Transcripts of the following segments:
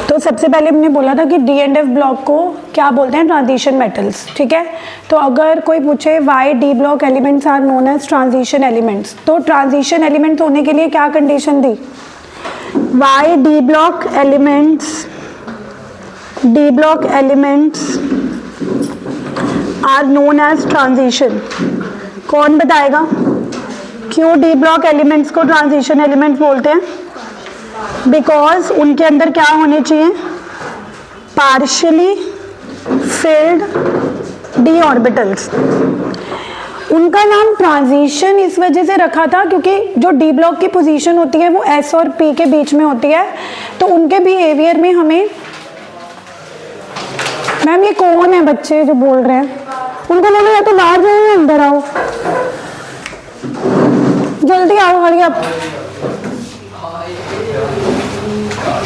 तो सबसे पहले हमने बोला था कि डी एंड एफ ब्लॉक को क्या बोलते हैं, ट्रांजिशन मेटल्स, ठीक है। तो अगर कोई पूछे why d block elements are known as transition elements, तो ट्रांजिशन एलिमेंट्स होने के लिए क्या कंडीशन दी, why d block elements are known as transition. कौन बताएगा क्यों डी ब्लॉक एलिमेंट्स को ट्रांजिशन एलिमेंट्स बोलते हैं? बिकॉज उनके अंदर क्या होने चाहिए, पार्शियली फिल्ड डी ऑर्बिटल्स। उनका नाम ट्रांजिशन इस वजह से रखा था क्योंकि जो डी ब्लॉक की पोजीशन होती है वो एस और पी के बीच में होती है, तो उनके बिहेवियर में हमें, मैम ये कौन है बच्चे जो बोल रहे हैं, उनको बोलो या तो बाहर जाओ या अंदर आओ, जल्दी आओ, hurry up,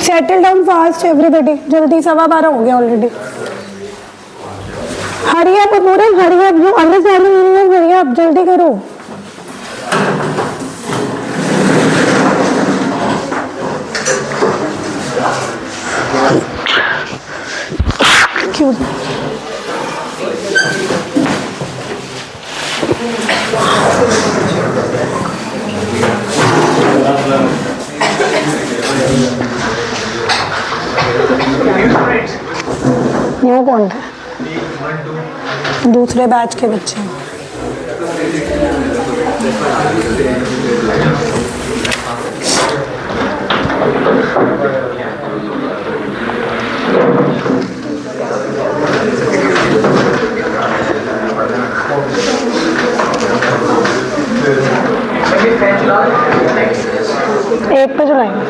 settle down fast everybody, जल्दी 12:15 हो गया ऑलरेडी। हरी अप पूरे, हरी अप, जो अंदर से हरी अप, जल्दी करो। क्यों वो कौन था? दूसरे बैच के बच्चे। एक पे चलाएंगे।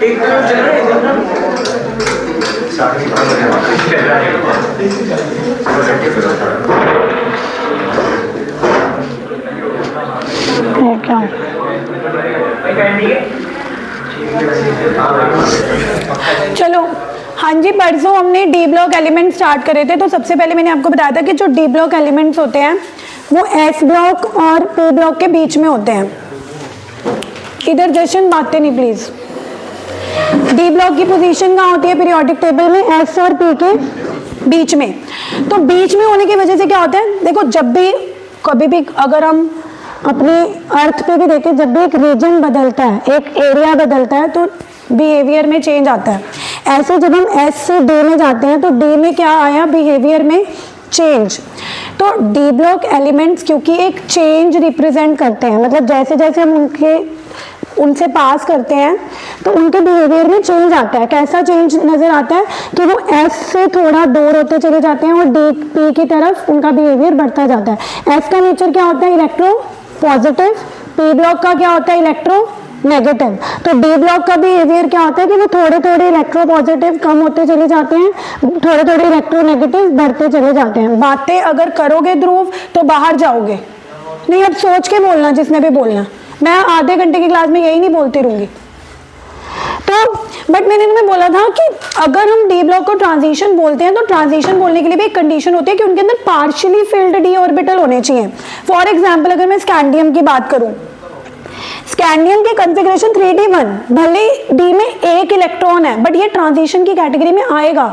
एक तो चल रहा है क्या? चलो हाँ जी, परसों हमने डी ब्लॉक एलिमेंट स्टार्ट करे थे, तो सबसे पहले मैंने आपको बताया था कि जो डी ब्लॉक एलिमेंट्स होते हैं वो एस ब्लॉक और पी ब्लॉक के बीच में होते हैं। इधर जशन बातें नहीं प्लीज। डी ब्लॉक की पोजीशन कहाँ होती है पीरियोडिक टेबल में, एस और पी के बीच में। तो बीच में होने की वजह से क्या होता है, देखो जब भी कभी भी अगर हम अपने अर्थ पे भी देखें, जब भी एक रीजन बदलता है, एक एरिया बदलता है, तो बिहेवियर में चेंज आता है। ऐसे जब हम एस से डी में जाते हैं तो डी में क्या आया, बिहेवियर में चेंज। तो डी ब्लॉक एलिमेंट्स क्योंकि एक चेंज रिप्रेजेंट करते हैं, मतलब जैसे जैसे हम उनसे पास करते हैं तो उनके बिहेवियर में चेंज आता है। कैसा चेंज नजर आता है कि वो एस से थोड़ा दूर होते चले जाते हैं और डी पी की तरफ उनका बिहेवियर बढ़ता जाता है। एस का नेचर क्या होता है, इलेक्ट्रो पॉजिटिव, पी ब्लॉक का क्या होता है, इलेक्ट्रो नेगेटिव। तो डी ब्लॉक का बिहेवियर क्या होता है कि वो थोड़े थोड़े इलेक्ट्रो पॉजिटिव कम होते चले जाते हैं, थोड़े थोड़े इलेक्ट्रो नेगेटिव बढ़ते चले जाते हैं। बातें अगर करोगे ध्रुव तो बाहर जाओगे, नहीं अब सोच के बोलना जिसने भी बोलना, मैं आधे घंटे की क्लास में यही नहीं बोलती रहूंगी। तो बट मैंने तुम्हें बोला था कि अगर हम डी ब्लॉक को ट्रांजिशन बोलते हैं तो ट्रांजिशन बोलने के लिए भी एक कंडीशन होती है कि उनके अंदर पार्शियली फिल्ड डी ऑर्बिटल होने चाहिए। फॉर एग्जांपल अगर मैं स्कैंडियम की बात करूं, स्कैंडियम के कॉन्फ़िगरेशन 3d1, भले डी में एक इलेक्ट्रॉन है बट ये ट्रांजिशन की कैटेगरी में आएगा।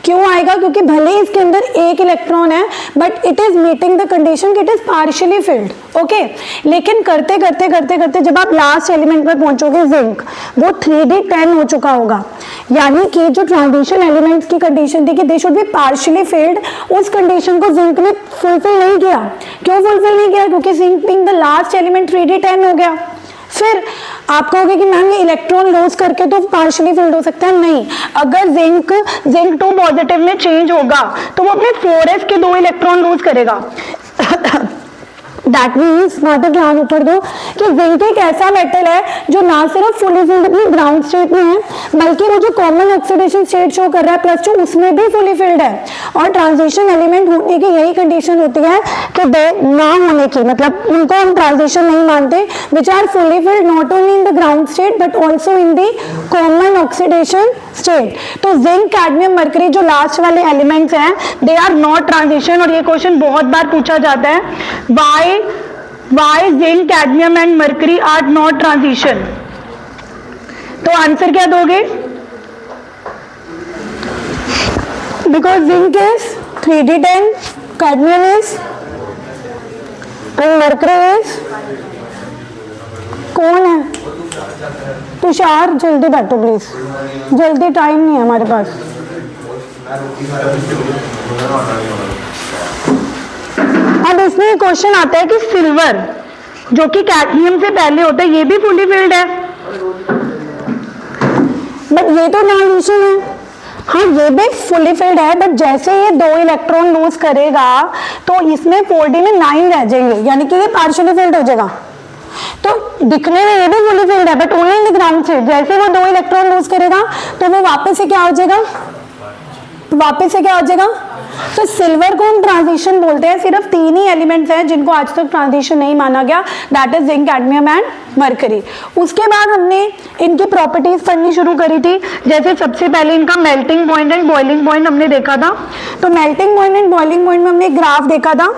क्यों आएगा, क्योंकि भले इसके अंदर एक इलेक्ट्रॉन है but it is meeting the condition कि it is partially filled, okay. लेकिन करते करते करते करते जब आप लास्ट एलिमेंट पर पहुंचोगे जिंक, वो 3d10 हो चुका होगा, यानी कि जो ट्रांजिशन एलिमेंट्स की कंडीशन थी कि they should be partially field, उस कंडीशन को जिंक ने फुलफिल नहीं किया। क्यों फुलफिल नहीं किया, क्योंकि zinc being the last element 3d10 हो गया। फिर आप कहोगे कि मैम ये इलेक्ट्रॉन लूज करके तो पार्शियली फिल्ड हो सकता है, नहीं। अगर जिंक 2 पॉजिटिव में चेंज होगा तो वो अपने 4s के 2 इलेक्ट्रॉन लूज करेगा। दैट मीन्स मात्र ध्यान ऊपर दो कि जिंक एक ऐसा मेटल है जो ना सिर्फ फुली फिल्ड अपनी ग्राउंड स्टेट में है, बल्कि वो जो कॉमन ऑक्सीडेशन स्टेट शो कर रहा है +2 उसमें भी फुली फिल्ड है। और ट्रांजिशन एलिमेंट होने की यही कंडीशन होती है कि ना होने की, मतलब उनको हम ट्रांजिशन नहीं मानते, which are fully filled not only in the ground state but also in the common oxidation state. तो जिंक, कैडमियम, मरकरी जो लास्ट वाले एलिमेंट्स हैं, दे आर नॉट ट्रांजिशन। और ये क्वेश्चन बहुत बार पूछा जाता है, why why zinc cadmium and mercury are not transition? तो आंसर क्या दोगे? Because zinc is 3d10, cadmium is and mercury is, कौन है? तुषार जल्दी बैठो प्लीज, जल्दी, टाइम नहीं है हमारे पास। अब इसमें क्वेश्चन आता है कि सिल्वर जो कि कैडमियम से पहले होता है, ये भी फुली फिल्ड है, बट ये तो ट्रांजिशन है। हाँ ये भी फुली फिल्ड है, बट जैसे ये 2 इलेक्ट्रॉन लूज करेगा तो इसमें 4d में 9 रह जाएंगे, यानी कि ये पार्शियली फिल्ड हो जाएगा। तो दिखने में ये भी फुली फिल्ड है, but only in the ground state. जैसे वो 2 इलेक्ट्रॉन लूज करेगा तो वो वापस से क्या हो जाएगा, वापस से क्या हो जाएगा। तो सिल्वर को हम ट्रांजिशन बोलते हैं। सिर्फ 3 ही एलिमेंट्स हैं जिनको आज तक ट्रांजिशन नहीं माना गया, that is zinc, cadmium and mercury. उसके बाद हमने इनकी प्रॉपर्टीज पढ़नी शुरू करी थी। जैसे सबसे पहले इनका melting point and boiling point हमने देखा था। तो melting point and boiling point में हमने एक ग्राफ देखा था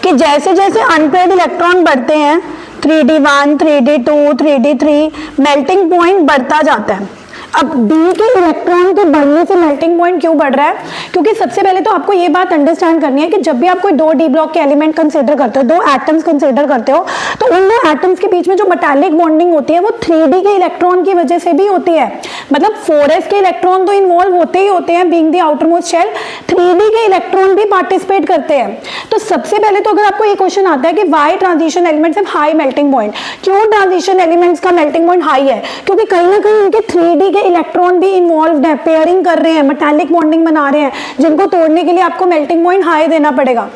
कि जैसे जैसे अनपेयर्ड इलेक्ट्रॉन बढ़ते हैं, 3d1, 3d2, 3d3, melting point बढ़ता जाता है। अब डी के इलेक्ट्रॉन के बढ़ने से मेल्टिंग पॉइंट क्यों बढ़ रहा है? क्योंकि सबसे पहले तो आपको ये बात अंडरस्टैंड करनी है कि जब भी आप कोई 2 डी ब्लॉक के एलिमेंट कंसीडर करते हो, 2 एटम्स कंसीडर करते हो, तो उन 2 एटम्स के बीच में जो मेटालिक बॉन्डिंग होती है वो 3d के इलेक्ट्रॉन की वजह से भी होती है। मतलब 4s के इलेक्ट्रॉन तो इन्वॉल्व होते ही होते हैं, being the outermost shell, 3d के इलेक्ट्रॉन भी पार्टिसिपेट करते हैं। तो सबसे पहले तो अगर आपको ये क्वेश्चन आता है कि why transition elements have high melting point, क्यों ट्रांजिशन एलिमेंट्स का मेल्टिंग पॉइंट हाई है? क्योंकि कहीं ना कहीं इनके 3d के इलेक्ट्रॉन भी इन्वॉल्व है, पेयरिंग कर रहे हैं, मेटालिक बॉन्डिंग बना रहे हैं, जिनको तोड़ने के लिए आपको मेल्टिंग पॉइंट हाई देना पड़ेगा।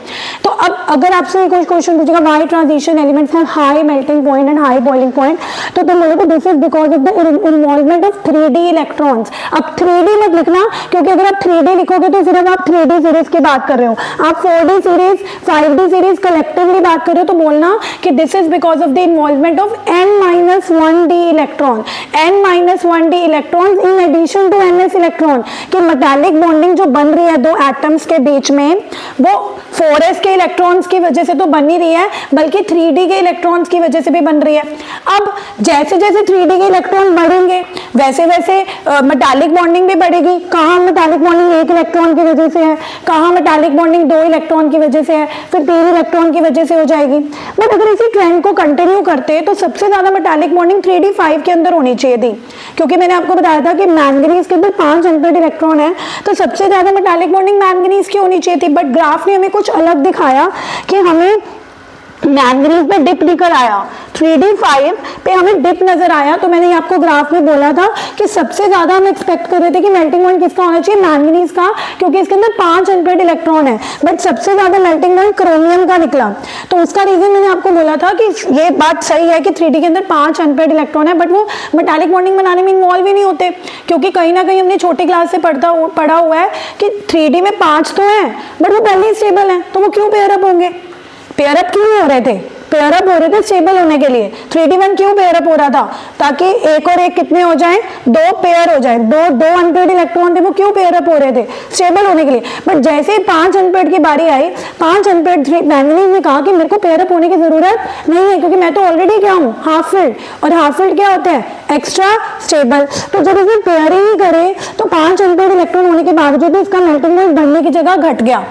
तो अब अगर आपसे कोई क्वेश्चन पूछेगा why transition elements have high melting point and high boiling point, तो तुम बोलोगे this is because of the involvement of 3d electrons. अब 3d मत लिखना, क्योंकि अगर आप 3d लिखोगे तो सिर्फ आप 3d सीरीज की बात कर रहे हो। आप 4d series, 5d series collectively बात कर रहे हो, तो बोलना कि this is because of the involvement of n-1d electron, n-1d electrons in addition to ns electron. कि मेटालिक बॉन्डिंग जो बन रही है 2 एटम्स के बीच में, वो 4s के इलेक्ट्रॉन्स की वजह से तो बन नहीं रही है, बल्कि 3d के इलेक्ट्रॉन्स की वजह से भी बन रही है। अब जैसे जैसे 3d के इलेक्ट्रॉन बढ़ेंगे वैसे वैसे मेटालिक बॉन्डिंग भी बढ़ेगी। कहाँ मेटालिक बॉन्डिंग 1 इलेक्ट्रॉन की वजह से है, कहाँ मेटालिक बॉन्डिंग 2 इलेक्ट्रॉन की वजह से है, फिर 3 इलेक्ट्रॉन की वजह से हो जाएगी। बट अगर इसी ट्रेंड को कंटिन्यू करते तो सबसे ज्यादा मेटालिक बॉन्डिंग 3d5 के अंदर होनी चाहिए थी, क्योंकि मैंने आपको बताया था कि मैंगनीज के अंदर 5 अनपेयर्ड इलेक्ट्रॉन है, तो सबसे ज्यादा मेटालिक बॉन्डिंग मैंगनीज की होनी चाहिए थी। बट ग्राफ ने हमें कुछ अलग दिखाया कि हमें मैंगनीज पे डिप निकल आया, 3d5 पे हमें डिप नजर आया। तो मैंने आपको ग्राफ में बोला था कि सबसे ज्यादा हम एक्सपेक्ट कर रहे थे कि मेल्टिंग पॉइंट किसका होना चाहिए, मैंगनीज का, क्योंकि इसके अंदर 5 अनपेयर्ड इलेक्ट्रॉन है। बट सबसे ज्यादा मेल्टिंग पॉइंट क्रोमियम का निकला। तो उसका रीजन मैंने आपको बोला था कि ये बात सही है कि 3d के अंदर 5 अनपेयर्ड इलेक्ट्रॉन है, बट वो मेटालिक बॉन्डिंग बनाने में इन्वॉल्व ही नहीं होते, क्योंकि कहीं ना कहीं हमने छोटी क्लास से पढ़ा हुआ है कि 3d में 5 तो है, बट वो पहले ही स्टेबल है, तो वो क्यों पेयर अप होंगे? पेयर अप क्यों हो रहे थे? पेयर अप हो रहे थे स्टेबल होने के लिए। 3d1 क्यों पेयर अप हो रहा था? ताकि 1 और 1 कितने हो जाएं, 2 पेयर हो जाए। दो अनपेयर्ड इलेक्ट्रॉन थे, वो क्यों पेयर अप हो रहे थे? स्टेबल होने के लिए। बट जैसे 5 अनपेयर्ड की बारी आई, 5 अनपेयर्ड मैंगनीज ने कहा कि मेरे को पेयर अप होने की जरूरत नहीं है, क्योंकि मैं तो ऑलरेडी क्या हूँ, हाफ फिल्ड, और हाफ फिल्ड क्या होता है, एक्स्ट्रा स्टेबल। तो जब इसे पेयरिंग ही करे तो 5 अनपेयर्ड इलेक्ट्रॉन होने के बावजूद इसका मेल्टिंग पॉइंट बढ़ने की जगह घट गया।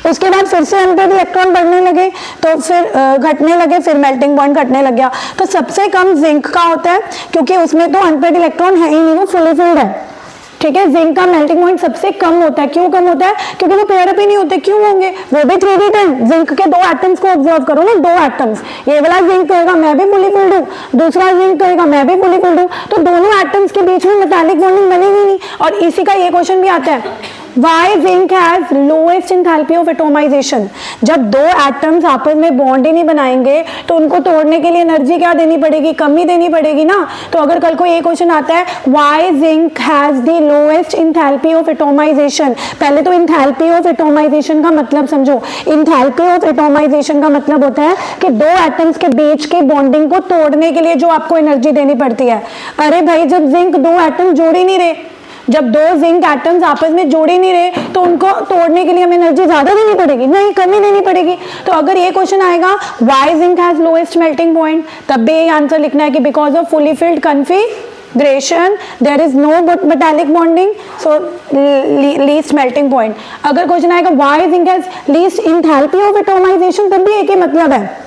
उसके बाद फिर से अनपेयर्ड इलेक्ट्रॉन बढ़ने लगे, तो फिर घटने लगे, फिर मेल्टिंग पॉइंट घटने लग गया। तो सबसे कम जिंक का होता है, क्योंकि उसमें तो अनपेयर्ड इलेक्ट्रॉन है ही नहीं, वो फुली फिल्ड है। ठीक है, जिंक का मेल्टिंग पॉइंट सबसे कम होता है। क्यों कम होता है? क्योंकि वो पेयर अप ही नहीं होते। क्यों होंगे? वो भी 3d10। जिंक के 2 एटम्स को ऑब्जर्व करो ना, 2 एटम्स। ये वाला जिंक कहेगा मैं भी फुली फिल्ड हूँ, दूसरा जिंक कहेगा मैं भी फुली फिल्ड हूँ, तो दोनों एटम्स के बीच में मेटालिक बॉन्डिंग बनेगी नहीं। और इसी का ये क्वेश्चन भी आता है, Why zinc has lowest enthalpy of atomization? जब 2 एटम्स आपस में बॉन्ड ही नहीं बनाएंगे तो उनको तोड़ने के लिए एनर्जी क्या देनी पड़ेगी, कमी देनी पड़ेगी ना। तो अगर कल को ये क्वेश्चन आता है why zinc has the lowest enthalpy of atomization, पहले तो enthalpy of atomization का मतलब समझो। enthalpy of atomization का मतलब होता है कि 2 एटम्स के बीच के बॉन्डिंग को तोड़ने के लिए जो आपको एनर्जी देनी पड़ती है। अरे भाई, जब जिंक 2 एटम जोड़ ही नहीं रहे, जब दो जिंक एटम्स आपस में जोड़ ही नहीं रहे तो उनको तोड़ने के लिए हमें एनर्जी ज्यादा देनी पड़ेगी? नहीं, कम ही देनी पड़ेगी। तो अगर ये क्वेश्चन आएगा why zinc has lowest melting point, तब भी यही आंसर लिखना है कि because of fully filled configuration there is no metallic bonding, so least melting point. अगर क्वेश्चन आएगा why zinc has least enthalpy of atomization, तब भी एक ही मतलब है,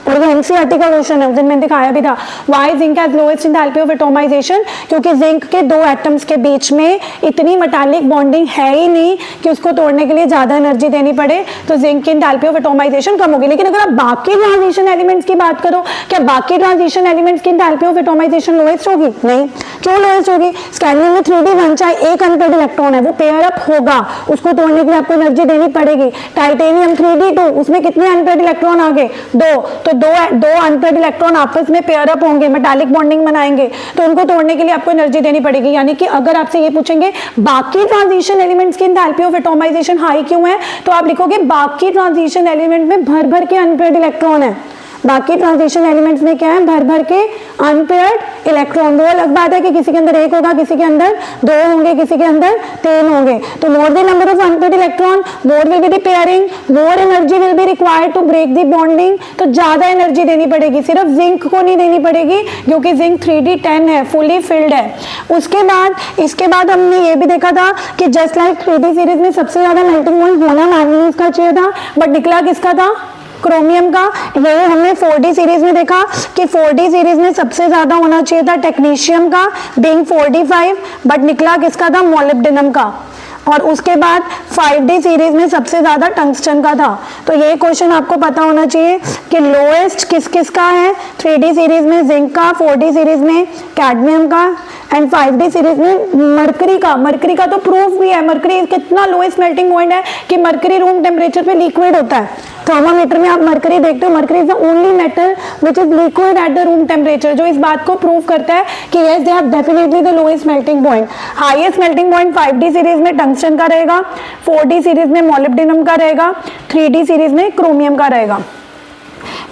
और वो एनसीईआरटी का क्वेश्चन है, उस दिन मैंने दिखाया भी था। Why zinc has lowest enthalpy of atomization, क्योंकि जिंक के दो एटम्स के बीच में इतनी मेटालिक बॉन्डिंग है ही नहीं कि उसको तोड़ने के लिए ज्यादा एनर्जी देनी पड़े, तो जिंक की एंथैल्पी ऑफ एटॉमाइजेशन कम होगी। लेकिन अगर आप बाकी ट्रांजिशन एलिमेंट्स की बात करो, क्या बाकी ट्रांजिशन एलिमेंट्स की एंथैल्पी ऑफ एटॉमाइजेशन लोएस्ट होगी? नहीं। क्यों लोएस्ट होगी? स्कैंडियम में 3d1 चाहे एक अनपेयर्ड इलेक्ट्रॉन है, वो पेयर अप होगा, उसको तोड़ने के लिए आपको एनर्जी देनी पड़ेगी। टाइटेनियम 3d2, उसमें कितने अनपेयर्ड इलेक्ट्रॉन आ गए? 2, तो दो अनपेयर्ड इलेक्ट्रॉन आपस में पेयर अप होंगे, मेटालिक बॉन्डिंग बनाएंगे, तो उनको तोड़ने के लिए आपको एनर्जी देनी पड़ेगी। यानी कि अगर आपसे ये पूछेंगे बाकी ट्रांजिशन एलिमेंट्स की एंथैल्पी ऑफ एटॉमाइजेशन हाई क्यों है, तो आप लिखोगे बाकी ट्रांजिशन एलिमेंट में भर भर के अनपेयर्ड इलेक्ट्रॉन है। बाकी ट्रांजिशन एलिमेंट्स में क्या है? भर भर के अनपेयर्ड इलेक्ट्रॉन। वो अलग बात है कि किसी के अंदर एक होगा, किसी के अंदर 2 होंगे, किसी के अंदर 3 होंगे। तो more the number of unpaired electron, more will be the pairing, more energy will be required to break the bonding. तो ज्यादा एनर्जी देनी पड़ेगी, सिर्फ जिंक को नहीं देनी पड़ेगी क्योंकि जिंक 3d10 है, फुली फिल्ड है। इसके बाद हमने ये भी देखा था कि जस्ट लाइक 3d सीरीज में सबसे ज्यादा मेल्टिंग पॉइंट होना मैंगनीज का चाहिए था, बट निकला किसका था? क्रोमियम का। ये हमने 4d सीरीज में देखा कि 4d सीरीज में सबसे ज्यादा होना चाहिए था टेक्नीशियम का, बीइंग 4d5, बट निकला किसका था? मोलिब्डेनम का। और उसके बाद 5d सीरीज में सबसे ज्यादा टंगस्टन का था। तो ये क्वेश्चन आपको पता होना चाहिए कि लोएस्ट किस किस का है? 3d सीरीज में जिंक का, 4d सीरीज में कैडमियम का, एंड 5d सीरीज में मरकरी का। मरकरी का तो प्रूफ भी है, मरकरी कितना लोएस्ट मेल्टिंग पॉइंट है कि मरकरी रूम टेम्परेचर पे लिक्विड होता है। थर्मामीटर में आप मरकरी देखते हो, mercury is the only metal which is liquid at the room temperature, जो इस बात को प्रूव करता है कि yes they have definitely the lowest melting point. Highest melting point 5d series में टंगस्टन का रहेगा, 4d सीरीज में मोलिब्डेनम का रहेगा, 3d सीरीज में क्रोमियम का रहेगा।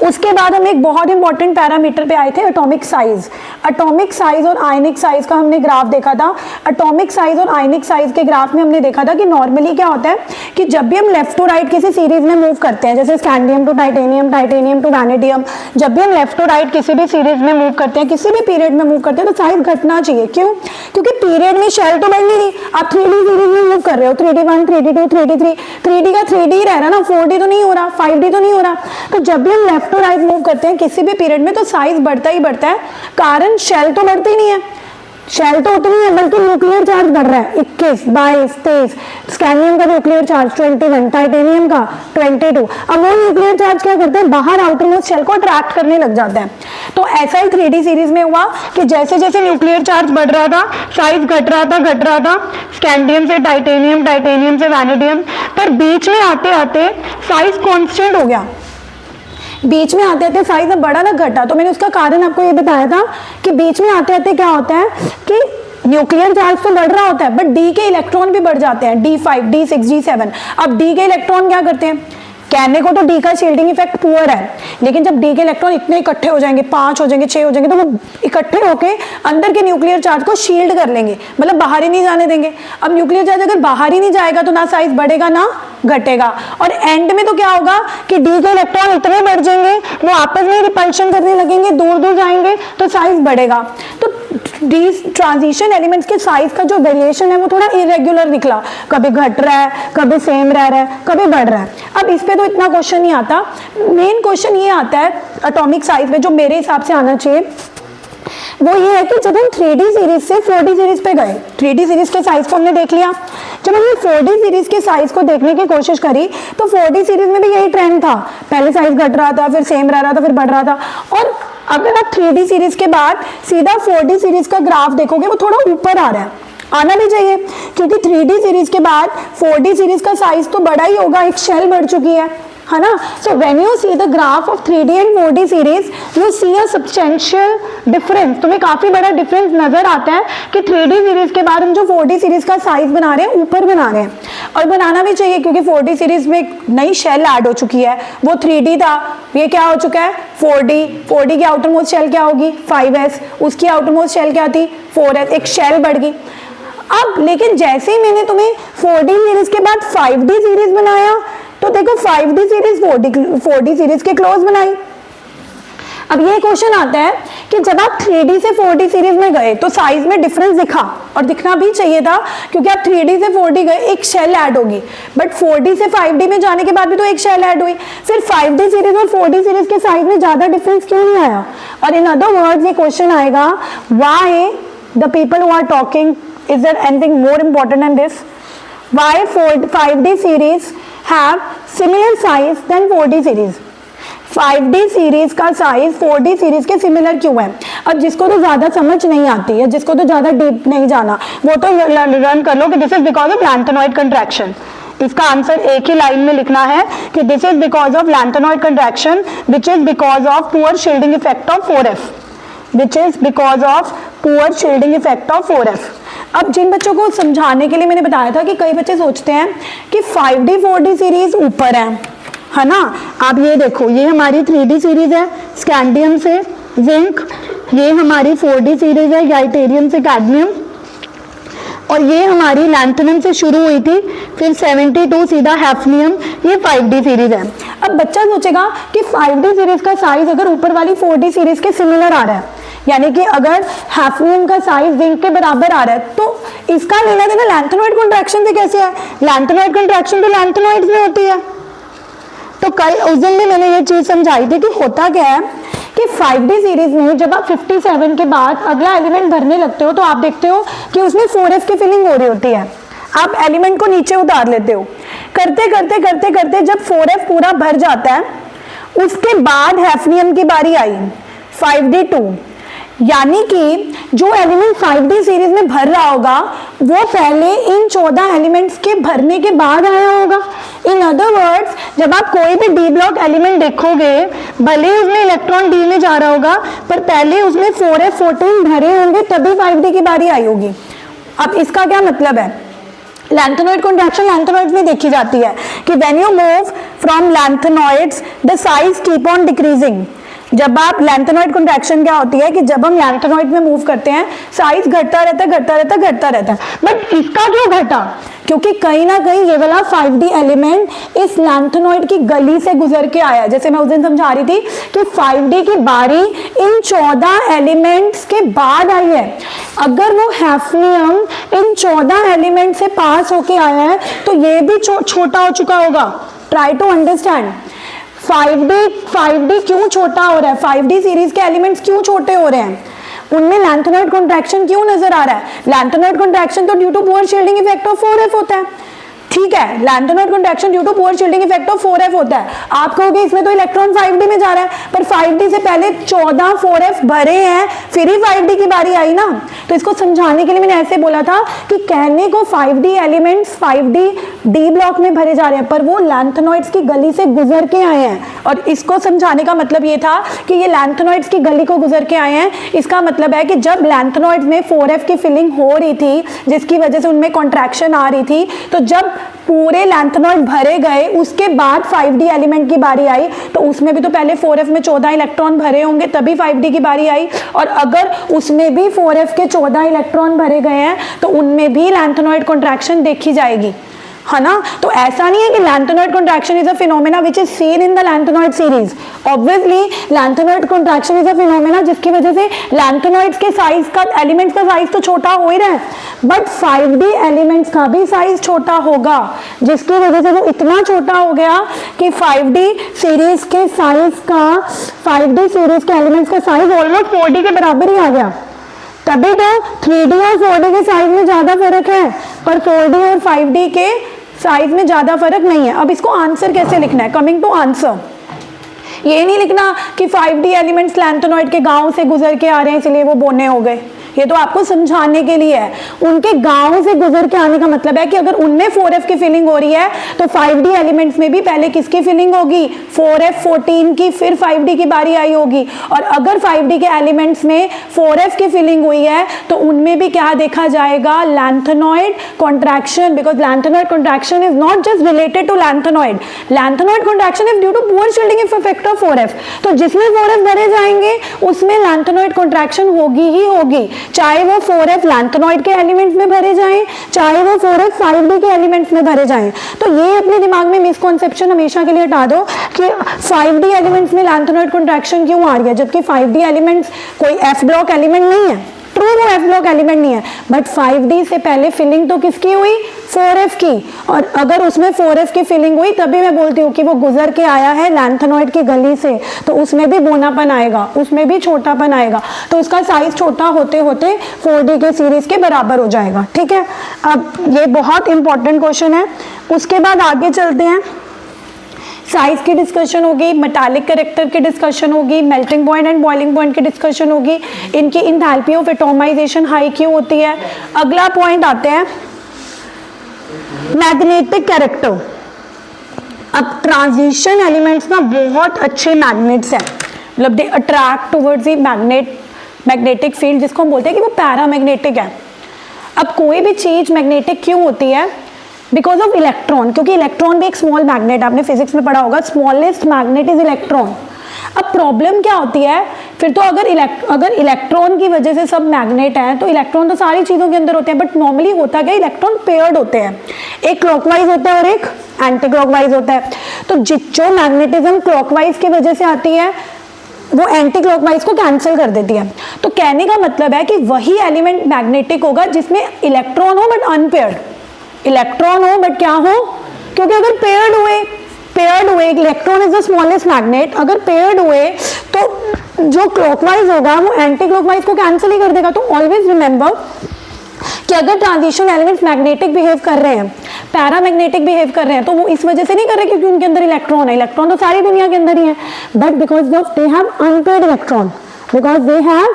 उसके बाद हम एक बहुत इंपॉर्टेंट पैरामीटर पे आए थे, एटॉमिक साइज। एटॉमिक साइज और आयनिक साइज का हमने ग्राफ देखा था। एटॉमिक साइज और आयनिक साइज के ग्राफ में हमने देखा था कि नॉर्मली क्या होता है कि जब भी हम लेफ्ट टू राइट किसी सीरीज में मूव करते हैं, जैसे scandium to titanium, titanium to vanadium, जब भी हम लेफ्ट टू राइट किसी भी सीरीज में मूव करते हैं, किसी भी पीरियड में मूव करते हैं, तो साइज घटना चाहिए। क्यों? क्योंकि पीरियड में शेल तो बढ़ नहीं रही, आप 3d सीरीज में मूव कर रहे हो, 3d1, 3d2, 3d3, 3d का 3d ही रह रहा ना, 4d तो नहीं हो रहा, 5d तो नहीं हो रहा। तो जब भी हम लेफ्ट टू राइट मूव करते हैं किसी भी पीरियड में, तो साइज बढ़ता ही बढ़ता है, कारण शेल तो बढ़ती नहीं है, शेल तो उतनी है, बल्कि न्यूक्लियर चार्ज बढ़ रहा है। 21, 22, 23, स्कैंडियम का न्यूक्लियर चार्ज 21, टाइटेनियम का 22। अब वो न्यूक्लियर चार्ज क्या करता है? बाहर आउटर मोस्ट शेल को अट्रैक्ट करने लग जाता है। तो ऐसा ही 3d सीरीज में हुआ कि जैसे जैसे न्यूक्लियर चार्ज बढ़ रहा था, साइज घट रहा था, स्कैंडियम से टाइटेनियम, टाइटेनियम से वैनेडियम, पर बीच में आते आते साइज कॉन्स्टेंट हो गया। बीच में आते आते साइज अब बढ़ा ना घटा, तो मैंने उसका कारण आपको ये बताया था कि बीच में आते आते क्या होता है कि न्यूक्लियर चार्ज तो बढ़ रहा होता है, बट डी के इलेक्ट्रॉन भी बढ़ जाते हैं, D5, D6, D7। अब डी के इलेक्ट्रॉन क्या करते हैं? कहने को तो डी का शील्डिंग इफेक्ट पुअर है, लेकिन जब डी के इलेक्ट्रॉन इतने इकट्ठे हो जाएंगे, 5 हो जाएंगे, 6 हो जाएंगे, तो वो इकट्ठे होके अंदर के न्यूक्लियर चार्ज को शील्ड कर लेंगे, मतलब बाहर ही नहीं जाने देंगे। अब न्यूक्लियर चार्ज अगर बाहर ही नहीं जाएगा तो ना साइज बढ़ेगा ना घटेगा, और एंड में तो क्या होगा कि डी के इलेक्ट्रॉन इतने बढ़ जाएंगे, वो आपस में रिपल्शन करने लगेंगे, दूर दूर जाएंगे, तो साइज बढ़ेगा। तो डी ट्रांजिशन एलिमेंट्स के साइज का जो वेरिएशन है वो थोड़ा इरेग्युलर निकला, कभी घट रहा है, कभी सेम रह रहा है, कभी बढ़ रहा है। अब इस पे तो इतना क्वेश्चन नहीं आता, मेन क्वेश्चन ये आता है एटॉमिक साइज में, जो मेरे हिसाब से आना चाहिए, वो ये है कि जब हम 3d सीरीज से 4d सीरीज पे गए, 3d सीरीज के साइज को हमने देख लिया, जब हमने 4d सीरीज के साइज को देखने की कोशिश करी तो 4d सीरीज में भी यही ट्रेंड था, पहले साइज घट रहा था, फिर सेम रह रहा था, फिर बढ़ रहा था। और अगर आप 3d सीरीज के बाद सीधा 4d सीरीज का ग्राफ देखोगे, वो थोड़ा ऊपर आ रहा है, आना भी चाहिए, क्योंकि 3d सीरीज के बाद 4d सीरीज का साइज तो बड़ा ही होगा, एक शेल बढ़ चुकी है ना। So when you see the graph of 3d and 4d series, you see a substantial difference, तुम्हें काफी बड़ा डिफरेंस नजर आता है कि 3d सीरीज के बाद हम जो 4d सीरीज का साइज बना रहे हैं, ऊपर बना रहे हैं, और बनाना भी चाहिए, क्योंकि 4d सीरीज में एक नई शेल ऐड हो चुकी है। वो 3d था, ये क्या हो चुका है 4d। 4d की आउटर मोस्ट शेल क्या होगी 5s, उसकी आउटर मोस्ट शेल क्या थी 4s, एक शेल बढ़ गई। अब लेकिन जैसे ही मैंने तुम्हें 4D सीरीज के बाद 5D सीरीज बनाया तो देखो 5D सीरीज 4D सीरीज के क्लोज बनाई। अब ये क्वेश्चन आता है कि जब आप 3D से 4D सीरीज में गए तो साइज में डिफरेंस दिखा, और दिखना भी चाहिए था क्योंकि आप 3D से 4D गए, एक शेल ऐड होगी, बट 4D से 5D में जाने के बाद भी तो एक शेल ऐड हुई। फिर 5D सीरीज और 4D सीरीज के साइज में ज्यादा डिफरेंस क्यों नहीं आया? और इन अदर वर्ड्स ये क्वेश्चन आएगा, why the people who are talking, is there anything more important than this? Why 5D series have similar size than 4D series? 5D series का साइज 4D सीरीज के similar क्यों है? अब जिसको तो ज्यादा समझ नहीं आती है, जिसको तो ज्यादा डीप नहीं जाना, वो तो लर्न कर लो कि this is because of lanthanoid contraction. इसका आंसर एक ही लाइन में लिखना है कि this is because of lanthanoid contraction which is because of poor shielding effect of 4F, which is because of poor shielding effect of 4F। अब जिन बच्चों को समझाने के लिए मैंने बताया था कि कई बच्चे सोचते हैं कि 5D 4D सीरीज ऊपर है ना। आप ये देखो, ये हमारी 3D सीरीज है स्कैंडियम से जिंक, ये हमारी 4D सीरीज है गाइटेरियम से कैडमियम, और ये हमारी लैंथेनम से शुरू हुई थी, फिर 72 सीधा हैफनियम, ये 5D सीरीज है। अब बच्चा सोचेगा कि 5D सीरीज का साइज अगर ऊपर वाली 4D सीरीज के सिमिलर आ रहा है, यानी कि अगर हैफनियम का साइज जिंक के बराबर आ रहा है, तो इसका लेना देना लैंथेनॉइड कंट्रैक्शन से कैसे है? लैंथेनॉइड कंट्रैक्शन तो लैंथेनॉइड्स में होती है। तो कल उस दिन भी मैंने ये चीज समझाई थी कि होता क्या है कि 5D सीरीज में जब आप 57 के बाद अगला एलिमेंट भरने लगते हो तो आप देखते हो कि उसमें 4F की फिलिंग हो रही होती है। आप एलिमेंट को नीचे उतार लेते हो, करते करते करते करते जब 4F पूरा भर जाता है, उसके बाद हैफनियम की बारी आई 5D2, यानी कि जो एलिमेंट 5D सीरीज में भर रहा होगा वो पहले इन 14 एलिमेंट्स के भरने के बाद आया होगा। इन अदर वर्ड्स, जब आप कोई भी डी ब्लॉक एलिमेंट देखोगे, भले उसमें इलेक्ट्रॉन डी में जा रहा होगा, पर पहले उसमें 4F14 भरे होंगे, तभी 5D की बारी आई होगी। अब इसका क्या मतलब है? लैंथेनॉइड कंट्रैक्शन लैंथेनॉइड्स में देखी जाती है कि when you move from lanthanoids the size keep on decreasing. जब आप लैंथेनॉइड कंट्रैक्शन क्या होती है कि जब हम लैंथेनॉइड में मूव करते हैं साइज घटता रहता है, घटता रहता है, घटता रहता है। बट इसका क्यों घटा? क्योंकि कहीं ना कहीं ये वाला 5D एलिमेंट इस लैंथेनॉइड की गली से गुजर के आया। जैसे मैं उस दिन समझा रही थी कि 5D की बारी इन 14 एलिमेंट्स के बाद आई है। अगर वो हैफनियम इन 14 एलिमेंट से पास होके आया है तो ये भी छोटा हो चुका होगा। ट्राई टू अंडरस्टैंड 5D क्यों छोटा हो रहा है? 5D सीरीज के एलिमेंट्स क्यों छोटे हो रहे हैं? उनमें लैंथेनॉइड कंट्रैक्शन क्यों नजर आ रहा है? लैंथेनॉइड कंट्रैक्शन तो due to poor shielding effect of 4F होता है, ठीक है। Lanthanoid contraction due to poor shielding effect of 4F होता है। आप कहोगे इसमें तो इलेक्ट्रॉन 5D में जा रहा है, पर 5D से पहले 14 4F भरे हैं, फिर ही 5D की बारी आई ना। तो इसको समझाने के लिए मैंने ऐसे बोला था कि कहने को 5D elements 5D D block में भरे जा रहे हैं, पर वो लैंथेनॉइड्स की गली से गुजर के आए हैं। और इसको समझाने का मतलब ये था कि ये लैंथेनॉइड्स की गली को गुजर के आए हैं। इसका मतलब है कि जब लैंथेनॉइड्स में 4F की फिलिंग हो रही थी, जिसकी वजह से उनमें कॉन्ट्रैक्शन आ रही थी, तो जब पूरे लैंथेनॉइड भरे गए उसके बाद 5D एलिमेंट की बारी आई, तो उसमें भी तो पहले 4F में 14 इलेक्ट्रॉन भरे होंगे, तभी 5D की बारी आई। और अगर उसमें भी 4F के 14 इलेक्ट्रॉन भरे गए हैं तो उनमें भी लैंथेनॉइड कॉन्ट्रैक्शन देखी जाएगी, है ना। तो ऐसा नहीं है कि lanthanoid contraction is a phenomena which is seen in the lanthanoid series. Obviously lanthanoid contraction is a phenomena जिसकी वजह से लैंथेनॉइड्स के साइज का, एलिमेंट्स का साइज तो छोटा हो ही रहा है, बट 5D एलिमेंट्स का भी साइज छोटा होगा, जिसकी वजह से वो इतना छोटा हो गया कि 5D सीरीज के साइज का, 5D सीरीज के एलिमेंट्स का साइज ऑलमोस्ट 4D के बराबर ही आ गया। तभी तो 3D और 4D के साइज में ज्यादा फर्क है, पर 4D और 5D के साइज में ज्यादा फर्क नहीं है। अब इसको आंसर कैसे लिखना है? कमिंग टू आंसर, ये नहीं लिखना कि 5D एलिमेंट्स लैंथेनॉइड के गांव से गुजर के आ रहे हैं इसलिए वो बोने हो गए। ये तो आपको समझाने के लिए है। उनके गांव से गुजर के आने का मतलब है कि अगर उनमें 4F की फिलिंग हो रही है तो 5D एलिमेंट्स में भी पहले किसकी फिलिंग होगी? 4F14 की, फिर 5D की बारी आई होगी। और अगर 5D के एलिमेंट्स में 4F की फिलिंग हुई है तो उनमें भी क्या देखा जाएगा? Lanthanoid contraction, because lanthanoid contraction is not just related to lanthanoid, lanthanoid contraction is due to poor shielding effect of 4F। तो जिसमें 4F भरे जाएंगे उसमें लैंथेनॉइड कॉन्ट्रैक्शन होगी ही होगी। चाहे वो 4f लैंथेनॉइड के एलिमेंट्स में भरे जाएं, चाहे वो 4f 5d के एलिमेंट्स में भरे जाएं। तो ये अपने दिमाग में मिसकॉन्सेप्शन हमेशा के लिए हटा दो कि 5d एलिमेंट्स में लैंथेनॉइड कॉन्ट्रैक्शन क्यों आ रही है, जबकि 5d एलिमेंट्स कोई f ब्लॉक एलिमेंट नहीं है। ट्रू, वो f ब्लॉक एलिमेंट नहीं है, बट 5d से पहले फिलिंग तो किसकी हुई, 4f की, और अगर उसमें 4f की फिलिंग हुई तभी मैं बोलती हूँ कि वो गुजर के आया है लैंथेनॉइड की गली से, तो उसमें भी बोनापन आएगा, उसमें भी छोटापन आएगा, तो उसका साइज छोटा होते होते 4d के सीरीज के बराबर हो जाएगा। ठीक है, अब ये बहुत इंपॉर्टेंट क्वेश्चन है। उसके बाद आगे चलते हैं, साइज की डिस्कशन होगी, मेटालिक कैरेक्टर की डिस्कशन होगी, melting point and boiling point की डिस्कशन होगी, इनकी इंथैल्पी ऑफ एटॉमाइजेशन हाई क्यों होती है। अगला पॉइंट आते हैं मैग्नेटिक कैरेक्टर। अब ट्रांजिशन एलिमेंट्स ना बहुत अच्छे मैग्नेट्स हैं, मतलब they attract towards the magnetic field, जिसको हम बोलते हैं कि वो पैरामैग्नेटिक है। अब कोई भी चीज मैग्नेटिक क्यों होती है, बिकॉज ऑफ इलेक्ट्रॉन, क्योंकि इलेक्ट्रॉन भी एक स्मॉल मैग्नेट, आपने फिजिक्स में पढ़ा होगा, स्मॉलेस्ट मैग्नेट इज इलेक्ट्रॉन। अब प्रॉब्लम क्या होती है फिर, तो अगर इलेक्ट्रॉन की वजह से सब मैग्नेट हैं, तो इलेक्ट्रॉन तो सारी चीज़ों के अंदर होते हैं, बट नॉर्मली होता क्या, इलेक्ट्रॉन पेयर्ड होते हैं, एक क्लॉकवाइज होता है और एक एंटी क्लॉकवाइज होता है। तो जो मैग्नेटिज्म क्लॉकवाइज की वजह से आती है वो एंटी क्लॉकवाइज को कैंसिल कर देती है। तो कहने का मतलब है कि वही एलिमेंट मैग्नेटिक होगा जिसमें इलेक्ट्रॉन हो बट अनपेयर्ड, इलेक्ट्रॉन हो बट क्या हो, क्योंकि अगर पेयर्ड हुए electron is the smallest magnet, अगर पेयर्ड हुए तो जो क्लॉकवाइज होगा वो एंटी क्लॉकवाइज को कैंसिल ही कर देगा। तो ऑलवेज रिमेंबर कि अगर ट्रांजिशन एलिमेंट्स मैग्नेटिक बिहेव कर रहे हैं, पैरामैग्नेटिक बिहेव कर रहे हैं, तो वो इस वजह से नहीं कर रहे क्योंकि उनके अंदर इलेक्ट्रॉन है, इलेक्ट्रॉन तो सारी दुनिया के अंदर ही है, but because they have unpaired electron, because they have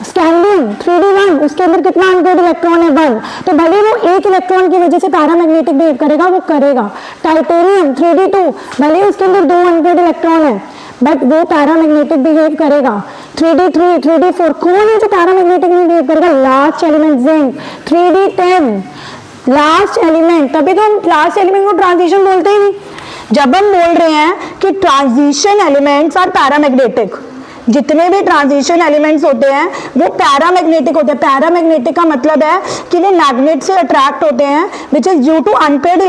standing 3d1, उसके अंदर कितना अनपेयर्ड इलेक्ट्रॉन है 1, तो भले वो एक इलेक्ट्रॉन की वजह से पैरामैग्नेटिक बिहेव करेगा, वो करेगा। टाइटेनियम 3d2, भले उसके अंदर 2 अनपेयर्ड इलेक्ट्रॉन है बट वो पैरामैग्नेटिक बिहेव करेगा। 3d3, 3d4, कौन है जो पैरामैग्नेटिक नहीं बिहेव करेगा, last element zinc. 3d10 last element, तभी तो हम लास्ट एलिमेंट को ट्रांजिशन बोलते ही नहीं। जब हम बोल रहे हैं कि ट्रांजिशन एलिमेंट्स आर पैरामैग्नेटिक, जितने भी ट्रांजिशन एलिमेंट्स होते हैं वो पैरामैग्नेटिक होते हैं। पैरामैग्नेटिक का मतलब है कि वो मैग्नेट से अट्रैक्ट होते हैं, which is due to unpaired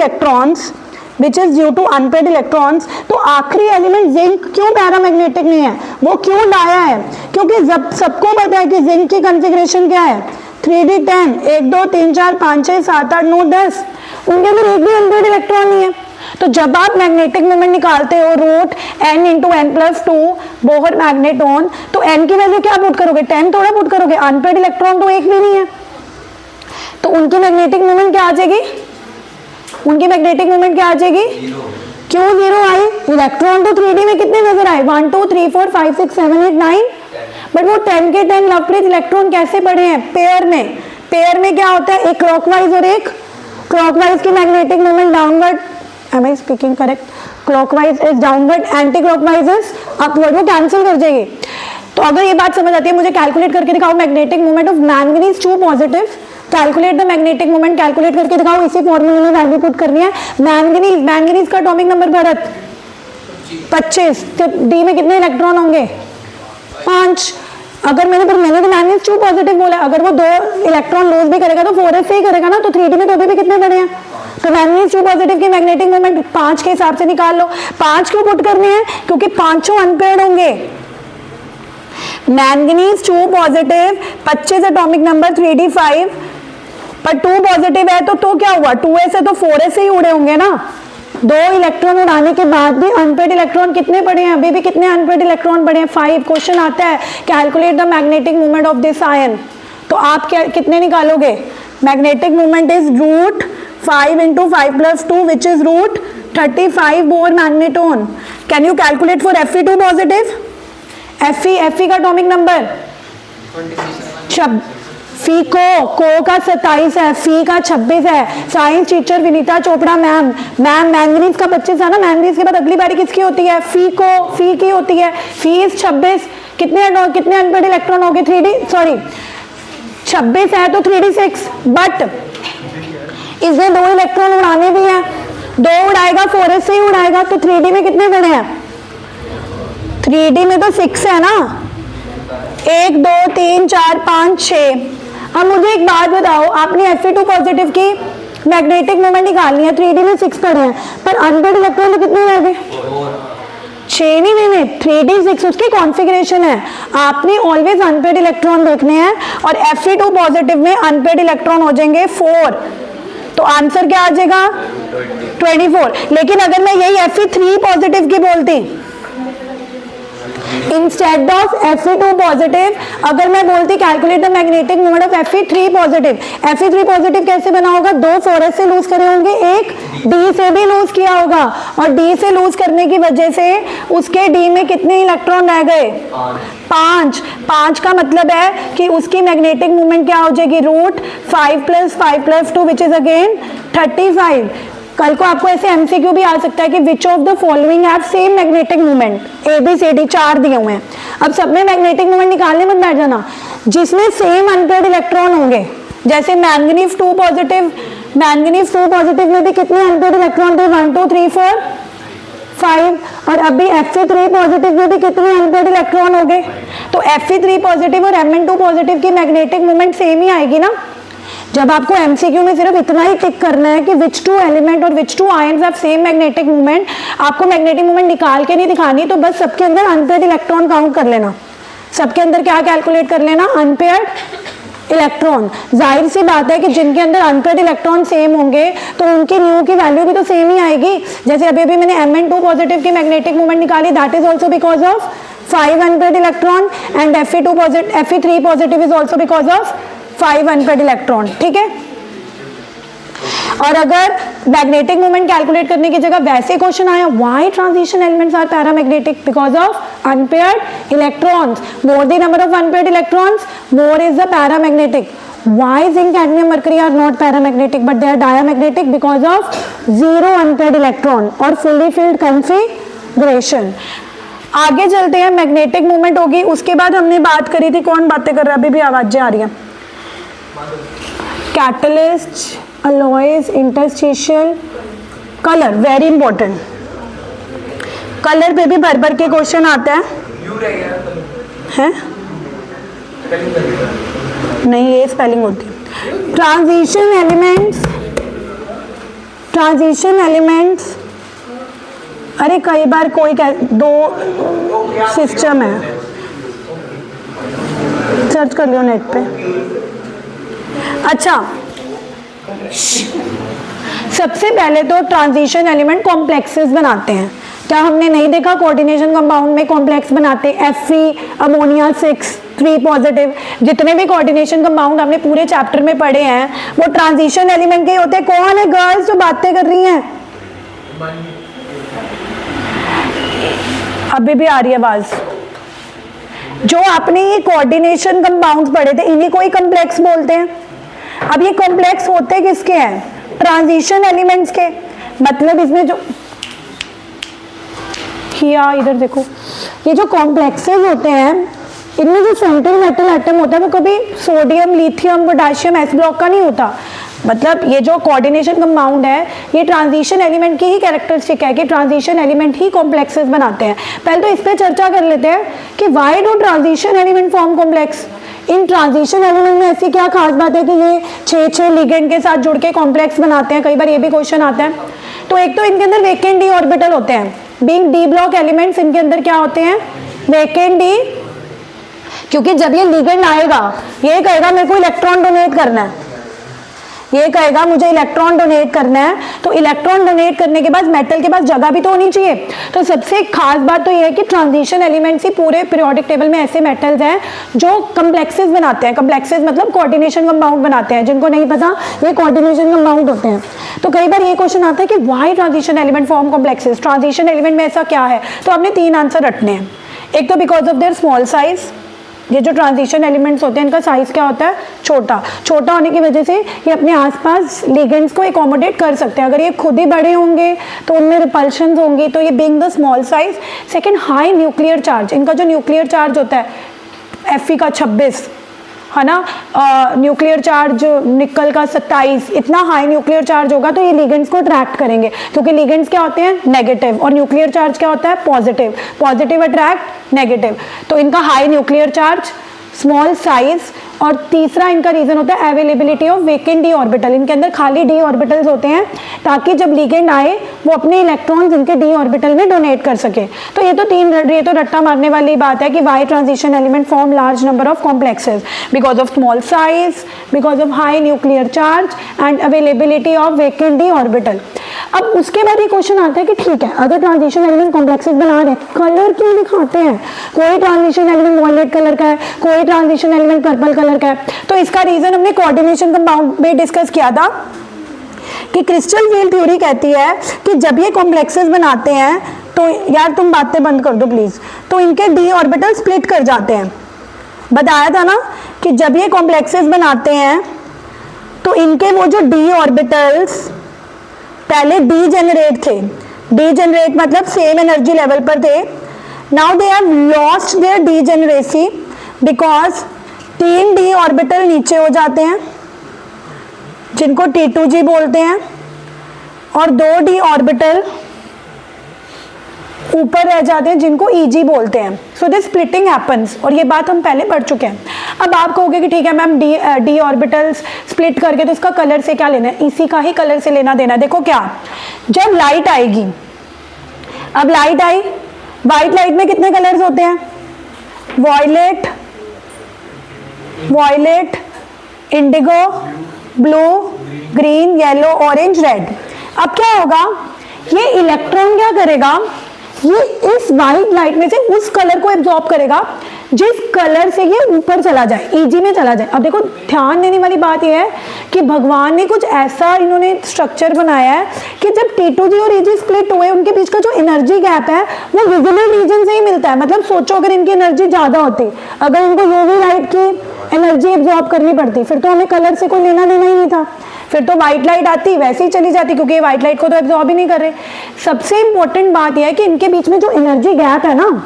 electrons. तो आखिरी एलिमेंट जिंक क्यों पैरामैग्नेटिक नहीं है, वो क्यों डाया है, क्योंकि जब सबको पता है कि जिंक की कॉन्फ़िगरेशन क्या है, 3d10, 1 2 3 4 5 6 7 8 9 10, उनके अंदर एक भी अनपेयर्ड इलेक्ट्रॉन नहीं है। तो जब आप मैग्नेटिक मोमेंट निकालते हो root n into n+2 Bohr magneton, तो n की वैल्यू क्या पुट करोगे, 10 थोड़ा पुट करोगे, अनपेयर्ड इलेक्ट्रॉन तो एक भी नहीं है, तो उनकी मैग्नेटिक मोमेंट क्या आ जाएगी, क्यों 0 आई, इलेक्ट्रॉन तो 3d में कितने नजर आए, 1 2 3 4 5 6 7 8 9, बट वो 10 के 10 लवप्रीत इलेक्ट्रॉन कैसे पड़े हैं, पेयर में क्या होता है, एक क्लॉकवाइज और एक क्लॉकवाइज की magnetic moment downward, am I speaking correct, clockwise is downward, anti clockwise is upward, वो कैंसिल कर जाएगी। तो अगर ये बात समझ आती है, मुझे कैलकुलेट करके दिखाओ magnetic moment of manganese 2 positive, calculate the magnetic moment, calculate करके दिखाओ, इसी फॉर्मूले में वैल्यू पुट करनी है। मैंगनीज का एटॉमिक नंबर भरत 25, तो डी में कितने इलेक्ट्रॉन होंगे, 5। अगर मैंने तो मैंगनीज 2 पॉजिटिव बोला, अगर वो 2 इलेक्ट्रॉन लूज भी करेगा तो 4s से ही करेगा ना, तो 3d में तो अभी भी कितने बड़े हैं, तो मैंगनीज 2 पॉजिटिव की मैग्नेटिक मोमेंट 5 के हिसाब से निकाल लो। 5 क्यों पुट करने हैं, क्योंकि 5 अनपेयर्ड होंगे। Manganese 2 positive, 25 atomic number, 3d5, पर 2 पॉजिटिव है तो क्या हुआ, 2s है तो 4s से ही उड़े होंगे ना। 2 इलेक्ट्रॉन उड़ाने के बाद भी अनपेयर्ड इलेक्ट्रॉन कितने पड़े हैं, अभी भी कितने अनपेयर्ड इलेक्ट्रॉन पड़े हैं, 5। क्वेश्चन आता है calculate the magnetic moment of this ion, तो आप क्या कितने निकालोगे, magnetic moment is root 5 into 5+2 which is root 35 Bohr magneton. Can you calculate for Fe2 positive? Fe का एटॉमिक नंबर फी को का 27 है, फी का 26 है। Science teacher Vinita Chopra ma'am manganese का 25 है ना, मैंगनीज के बाद अगली बारी किसकी होती है, फी की होती है। फी इज 26, कितने अनपेयर्ड इलेक्ट्रॉन हो गए, 26 है तो 3d6, बट इसमें 2 इलेक्ट्रॉन उड़ाने भी हैं, 2 उड़ाएगा 4s से ही उड़ाएगा, तो 3d में कितने बने हैं, 3d में तो 6 है ना, 1 2 3 4 5 6, अब मुझे एक बात बताओ, आपने Fe2 पॉजिटिव की मैग्नेटिक मोमेंट निकालनी है, 3D में 6 पढ़े हैं, पर अनपेड इलेक्ट्रॉन तो कितने रह गए? 6 नहीं मैंने 3D 6 उसकी कॉन्फ़िगरेशन है। आपने ऑलवेज अनपेड इलेक्ट्रॉन देखने हैं और Fe2 पॉजिटिव में अनपेड इलेक्ट्रॉन हो जाएंगे 4, तो आंसर क्या आ जाएगा 24। लेकिन अगर मैं यही Fe3 पॉजिटिव की बोलती इंस्टेड ऑफ Fe2 पॉजिटिव, अगर मैं बोलती calculate the magnetic moment of Fe3 positive, Fe3 positive कैसे बना होगा? 2 4s से लूज करे होंगे, एक D से भी लूज किया होगा, और D से लूज करने की वजह से उसके D में कितने इलेक्ट्रॉन रह गए? 5 का मतलब है कि उसकी मैग्नेटिक मोमेंट क्या हो जाएगी? √5 + 5 + 2 विच इज अगेन 35। कल को आपको ऐसे एमसीक्यू भी आ सकता है कि which of the following have same magnetic moment, ABCD 4 दिए हुए हैं। अब सब में मैग्नेटिक मोमेंट निकालने मत बैठ जाना, जिसमें सेम अनपेड इलेक्ट्रॉन होंगे, जैसे मैंगनीज 2 पॉजिटिव, मैंगनीज 2 पॉजिटिव में भी कितने अनपेड इलेक्ट्रॉन थे? 1 2 3 4 5, और अभी Fe3 पॉजिटिव में भी कितने अनपेड इलेक्ट्रॉन हो गए? तो Fe3 पॉजिटिव और Mn2 पॉजिटिव की मैग्नेटिक मोमेंट सेम ही आएगी ना। जब आपको एमसीक्यू में सिर्फ इतना ही टिक करना है कि विच 2 एलिमेंट और विच 2 ions have same magnetic moment, आपको मैग्नेटिक मोमेंट निकाल के नहीं दिखानी, तो बस सबके अंदर अनपेयर्ड इलेक्ट्रॉन काउंट कर लेना। सबके अंदर क्या कैलकुलेट कर लेना? Unpaired electron. जाहिर सी बात है कि जिनके अंदर अनपेयर्ड इलेक्ट्रॉन सेम होंगे तो उनकी न्यू की वैल्यू भी तो सेम ही आएगी। जैसे अभी अभी मैंने Mn2 पॉजिटिव की मैग्नेटिक मोमेंट निकाली, that is also because of 5 unpaired electron, and Fe3 positive is also because of 5 unpaired electron. ठीक है, और अगर मैग्नेटिक मोमेंट कैलकुलेट करने की जगह वैसे क्वेश्चन आया, why transition elements are paramagnetic? Because of unpaired electrons, more the number of unpaired electrons more is the paramagnetic. Why zinc, cadmium, mercury are not paramagnetic but they are diamagnetic? Because of 0 unpaired electron और fully filled configuration। आगे चलते हैं, magnetic movement होगी, उसके बाद हमने बात करी थी, कौन बातें कर रहा है? अभी भी आवाजें आ रही हैं। Catalyst, alloys, interstitial, colour, very important. Colour पे भी भर भर के क्वेश्चन आता है? नहीं, ये स्पेलिंग होती है। ट्रांजिशन एलिमेंट्स, अरे कई बार कोई 2 सिस्टम है, सर्च कर लियो नेट पे। अच्छा, सबसे पहले तो ट्रांजिशन एलिमेंट कॉम्प्लेक्सेस बनाते हैं। क्या हमने नहीं देखा कोऑर्डिनेशन कंपाउंड में कॉम्प्लेक्स बनाते हैं? Fe, अमोनिया 6 3 पॉजिटिव, जितने भी कोऑर्डिनेशन कंपाउंड हमने पूरे चैप्टर में पढ़े हैं वो ट्रांजिशन एलिमेंट के होते हैं। कौन है गर्ल्स जो बातें कर रही हैं? अभी भी आ रही है आवाज? जो आपने ये कोऑर्डिनेशन कंपाउंड्स पढ़े थे इन्हीं को ही कॉम्प्लेक्स बोलते हैं। अब ये कॉम्प्लेक्स होते किसके हैं? ट्रांजिशन एलिमेंट्स के। मतलब इसमें जो इधर देखो, ये जो कॉम्प्लेक्सेस होते हैं इनमें जो सेंट्रल मेटल एटम होता है वो कभी sodium, lithium, potassium, S block का नहीं होता। मतलब ये जो कोऑर्डिनेशन कंपाउंड है ये ट्रांजिशन एलिमेंट की ही कैरेक्टरिस्टिक है कि ट्रांजिशन एलिमेंट ही कॉम्प्लेक्सेस बनाते हैं। पहले तो इस पे चर्चा कर लेते हैं कि why do transition element form complex. In transition element में ऐसी क्या खास बात है कि ये 6 लिगेंड के साथ जुड़ के कॉम्प्लेक्स बनाते हैं? कई बार ये भी क्वेश्चन आता है। तो एक तो इनके अंदर वेकेंट डी ऑर्बिटल होते हैं, बीइंग डी ब्लॉक एलिमेंट्स इनके अंदर क्या होते हैं? वेकेंट डी, क्योंकि जब ये लिगेंड आएगा ये कहेगा मेरे को इलेक्ट्रॉन डोनेट करना है, ये कहेगा मुझे इलेक्ट्रॉन डोनेट करना है, तो इलेक्ट्रॉन डोनेट करने के बाद मेटल के पास जगह भी तो होनी चाहिए। तो सबसे खास बात तो ये है कि ट्रांजिशन एलिमेंट्स ही पूरे पीरियोडिक टेबल में ऐसे मेटल्स हैं जो कॉम्प्लेक्सेस बनाते हैं। कॉम्प्लेक्सेस मतलब कोऑर्डिनेशन कंपाउंड बनाते हैं, जिनको नहीं पता ये कोऑर्डिनेशन कंपाउंड होते हैं। तो कई बार ये क्वेश्चन आता है कि why transition element form complexes, transition element में ऐसा क्या है? तो आपने 3 आंसर रटने हैं। एक तो because of their small size, ये जो ट्रांजिशन एलिमेंट्स होते हैं इनका साइज क्या होता है? छोटा। छोटा होने की वजह से ये अपने आसपास लिगेंड्स को एकोमोडेट कर सकते हैं। अगर ये खुद ही बड़े होंगे तो उनमें रिपल्शंस होंगी, तो ये being the small size. Second, high nuclear charge, इनका जो न्यूक्लियर चार्ज होता है Fe का 26 है ना, न्यूक्लियर चार्ज निकल का 27, इतना हाई न्यूक्लियर चार्ज होगा तो ये लिगेंड्स को अट्रैक्ट करेंगे, क्योंकि लिगेंड्स क्या होते हैं? नेगेटिव, और न्यूक्लियर चार्ज क्या होता है? पॉजिटिव। Positive attract negative. तो इनका high nuclear charge, small size और तीसरा इनका रीजन होता है availability of vacant d orbital, इनके अंदर खाली डी ऑर्बिटल्स होते हैं ताकि जब लिगेंड आए वो अपने इलेक्ट्रॉन्स इनके डी ऑर्बिटल में डोनेट कर सके। तो ये तो रट्टा मारने वाली बात है कि why transition element form large number of complexes because of small size, because of high nuclear charge and availability of vacant d orbital. अब उसके बाद ये क्वेश्चन आता है कि ठीक है, अगर ट्रांजिशन एलिमेंट कॉम्प्लेक्सेस बना रहे हैं, कलर क्यों दिखाते हैं? कोई ट्रांजिशन एलिमेंट वॉयलेट कलर का है, कोई ट्रांजिशन एलिमेंट पर्पल कलर का है। तो इसका रीजन हमने कोऑर्डिनेशन कंपाउंड में डिस्कस किया था कि क्रिस्टल फील्ड थ्योरी कहती है कि जब ये कॉम्प्लेक्सेस बनाते हैं तो यार तुम बातें बंद कर दो प्लीज, तो इनके डी ऑर्बिटल स्प्लिट कर जाते हैं। बताया था ना कि जब ये कॉम्प्लेक्सेस बनाते हैं तो इनके वो जो डी ऑर्बिटल्स पहले डी जनरेट थे, डी जनरेट मतलब सेम एनर्जी लेवल पर थे, now they have lost their degeneracy because 3 D orbital नीचे हो जाते हैं जिनको T2G बोलते हैं और 2 डी ऑर्बिटल ऊपर रह जाते हैं जिनको EG बोलते हैं। सो दिस स्प्लिटिंग हैपन्स, और ये बात हम पहले पढ़ चुके हैं। अब आप कहोगे कि ठीक है मैम डी ऑर्बिटल्स स्प्लिट करके तो इसका कलर से क्या लेना है? इसी का ही कलर से लेना देना। देखो क्या, जब लाइट आएगी, अब लाइट आई, व्हाइट लाइट में कितने कलर्स होते हैं? Violet, violet, indigo, blue, green, yellow, orange, red. अब क्या होगा, ये इलेक्ट्रॉन क्या करेगा, ये इस वाइट लाइट में से उस कलर को एब्जॉर्ब करेगा जिस कलर से ये ऊपर चला जाए, EG में चला जाए। अब देखो ध्यान देने वाली बात यह है कि भगवान ने कुछ ऐसा इन्होंने स्ट्रक्चर बनाया है कि जब T2G और EG स्प्लिट हुए उनके बीच का जो एनर्जी गैप है वो विजिबल रीजन से ही मिलता है। मतलब सोचो अगर इनकी एनर्जी ज़्यादा होती, अगर इनको UV लाइट की एनर्जी एब्जॉर्ब करनी पड़ती, फिर तो हमें कलर से कोई लेना देना ही नहीं था, फिर तो व्हाइट लाइट आती वैसे ही चली जाती, क्योंकि ये व्हाइट लाइट को तो एब्जॉर्ब ही नहीं कर रहे। सबसे इंपॉर्टेंट बात यह है कि इनके बीच में जो एनर्जी गैप है ना,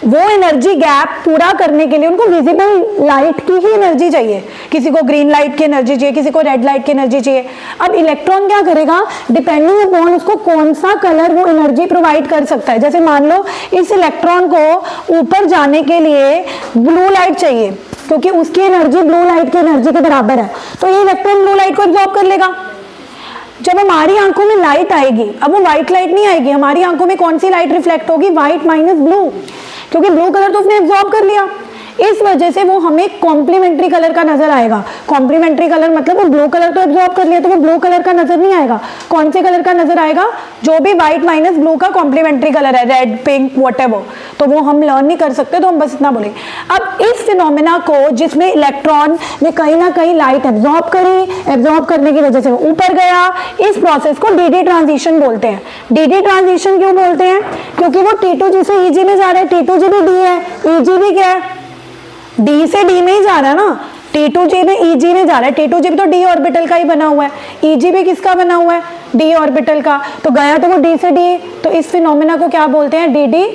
वो एनर्जी गैप पूरा करने के लिए उनको विजिबल लाइट की ही एनर्जी चाहिए। किसी को ग्रीन लाइट की एनर्जी चाहिए, किसी को रेड लाइट की एनर्जी चाहिए। अब इलेक्ट्रॉन क्या करेगा, डिपेंडिंग अपॉन उसको कौन सा कलर वो एनर्जी प्रोवाइड कर सकता है। जैसे मान लो इस इलेक्ट्रॉन को ऊपर जाने के लिए ब्लू लाइट चाहिए क्योंकि उसकी एनर्जी ब्लू लाइट की एनर्जी के बराबर है, तो ये इलेक्ट्रॉन ब्लू लाइट को एब्जॉर्ब कर लेगा। जब हमारी आंखों में लाइट आएगी, अब वो व्हाइट लाइट नहीं आएगी, हमारी आंखों में कौन सी लाइट रिफ्लेक्ट होगी, व्हाइट माइनस ब्लू, क्योंकि ब्लू कलर तो उसने एब्जॉर्ब कर लिया। इस वजह से वो हमें कॉम्प्लीमेंट्री कलर का नजर आएगा। कॉम्प्लीमेंट्री कलर मतलब वो ब्लू कलर तो एब्जॉर्ब कर लिया, तो वो ब्लू कलर का नजर नहीं आएगा। कौन से कलर का नजर आएगा, जो भी व्हाइट माइनस ब्लू का कॉम्प्लीमेंट्री कलर है, रेड, पिंक, व्हाटएवर, तो वो हम लर्न नहीं कर सकते, तो हम बस इतना बोलेंगे। अब इस फिनोमेना को जिसमें इलेक्ट्रॉन ने कहीं ना कहीं लाइट एब्जॉर्ब करी, एब्जॉर्ब करने की वजह से वो ऊपर गया, इस प्रोसेस को DD ट्रांजिशन बोलते हैं। DD ट्रांजिशन क्यों बोलते हैं, क्योंकि वो T2G से EG में जा रहे हैं, T2G भी D है, EG भी क्या है, D से D में ही जा रहा है ना, T2G में EG में जा रहा है। T2G भी तो D ऑर्बिटल का ही बना हुआ है, EG भी किसका बना हुआ है, D ऑर्बिटल का, तो गया तो वो D से D, तो इस फिनोमेना को क्या बोलते हैं, DD।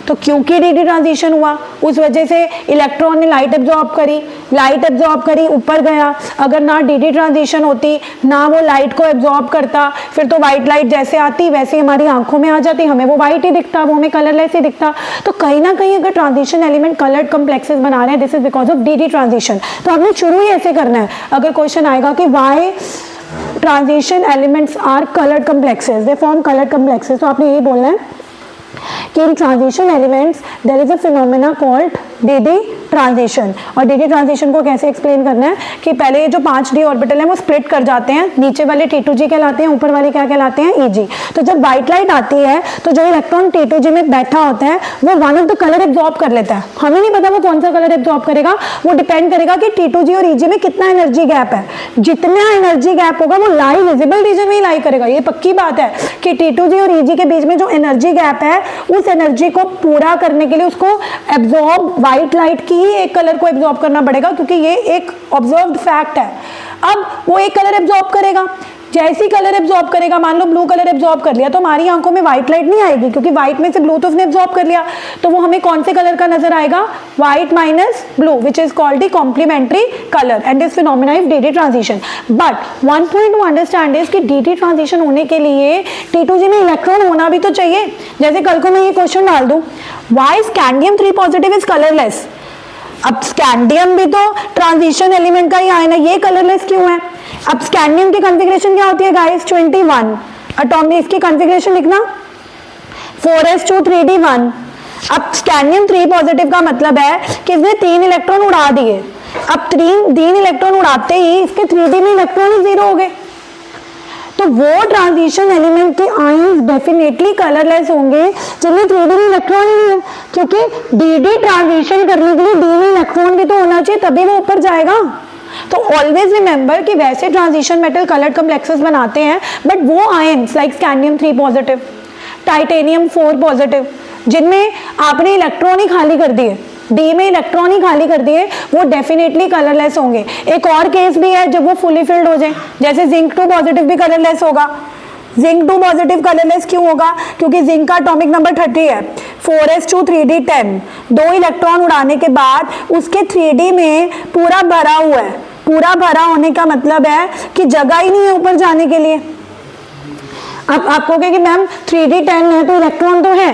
तो क्योंकि DD ट्रांजिशन हुआ उस वजह से इलेक्ट्रॉन ने लाइट एब्जॉर्ब करी, ऊपर गया। अगर ना DD ट्रांजिशन होती, ना वो लाइट को एब्जॉर्ब करता, फिर तो व्हाइट लाइट जैसे आती वैसे हमारी आंखों में आ जाती, हमें वो व्हाइट ही दिखता, वो हमें कलरलेस ही दिखता। तो कहीं ना कहीं अगर ट्रांजिशन एलिमेंट कलर्ड कॉम्प्लेक्सेस बना रहे हैं, this is because of DD transition. तो आपने शुरू ही ऐसे करना है। अगर क्वेश्चन आएगा कि why transition elements are coloured complexes, they form coloured complexes, तो आपने यही बोलना है कि in transition elements there is a phenomena called DD transition. और DD ट्रांजिशन को कैसे एक्सप्लेन करना है कि पहले ये जो 5 D ऑर्बिटल हैं वो स्प्लिट कर जाते हैं, नीचे वाले T2G कहलाते हैं, ऊपर वाले क्या कहलाते हैं, EG। तो जब व्हाइट लाइट आती है तो जो इलेक्ट्रॉन T2G में बैठा होता है वो one of the colour absorb कर लेता है। हमें नहीं पता वो कौन सा कलर एब्जॉर्ब करेगा, वो डिपेंड करेगा कि T2G और EG में कितना एनर्जी गैप है। जितना एनर्जी गैप होगा वो लाई विजिबल रीजन में ही लाई करेगा। ये पक्की बात है कि T2G और EG के बीच में जो एनर्जी गैप है उस एनर्जी को पूरा करने के लिए उसको एब्जॉर्ब व्हाइट लाइट की ही एक कलर को एब्जॉर्ब करना पड़ेगा, क्योंकि ये एक ऑब्जर्व्ड फैक्ट है। अब वो एक कलर एब्जॉर्ब करेगा, जैसी कलर एब्जॉर्ब करेगा, मान लो ब्लू कलर एब्जॉर्ब कर लिया, तो हमारी आंखों में व्हाइट लाइट नहीं आएगी, क्योंकि व्हाइट में से ब्लू तो उसने एब्जॉर्ब कर लिया, तो वो हमें कौन से कलर का नजर आएगा, white minus blue, which is called the complementary colour, and this phenomena is DD transition. But one point to understand is कि DD ट्रांजिशन होने के लिए T2G में इलेक्ट्रॉन होना भी तो चाहिए। जैसे कल को मैं ये क्वेश्चन डाल दूं, why scandium 3 positive is colourless. अब स्कैंडियम भी तो ट्रांजिशन एलिमेंट का ही आयन है, ये कलरलेस क्यों है? अब स्कैंडियम की कॉन्फ़िगरेशन क्या होती है गाइस? 21 एटॉमिक, इसकी कॉन्फ़िगरेशन लिखना 4s2 3d1। अब स्कैंडियम 3 पॉजिटिव का मतलब है कि इसने 3 इलेक्ट्रॉन उड़ा दिए। अब 3 इलेक्ट्रॉन उड़ाते ही इसके 3d में इलेक्ट्रॉन ही जीरो हो गए, तो वो ट्रांजिशन एलिमेंट के आयन्स डेफिनेटली कलरलेस होंगे जिनमें 3d में इलेक्ट्रॉन ही नहीं है, क्योंकि dd ट्रांजिशन करने के लिए d में इलेक्ट्रॉन भी तो होना चाहिए, तभी वो ऊपर जाएगा। तो ऑलवेज रिमेंबर कि वैसे ट्रांजिशन मेटल कलर्ड कॉम्प्लेक्सेस बनाते हैं, बट वो ions like scandium 3 positive, titanium 4 positive, जिनमें आपने इलेक्ट्रॉन ही खाली कर दिए, डी में इलेक्ट्रॉन ही खाली कर दिए, वो डेफिनेटली कलरलेस होंगे। एक और केस भी है जब वो फुली फिल्ड हो जाए, जैसे जिंक 2 पॉजिटिव भी कलरलेस होगा। जिंक 2 पॉजिटिव कलरलेस क्यों होगा? क्योंकि जिंक का एटॉमिक नंबर 30 है, 4s2 3d10, 2 इलेक्ट्रॉन उड़ाने के बाद उसके 3d में पूरा भरा हुआ है। पूरा भरा होने का मतलब है कि जगह ही नहीं है ऊपर जाने के लिए। अब आप कहोगे कि मैम 3d10 है तो इलेक्ट्रॉन तो है,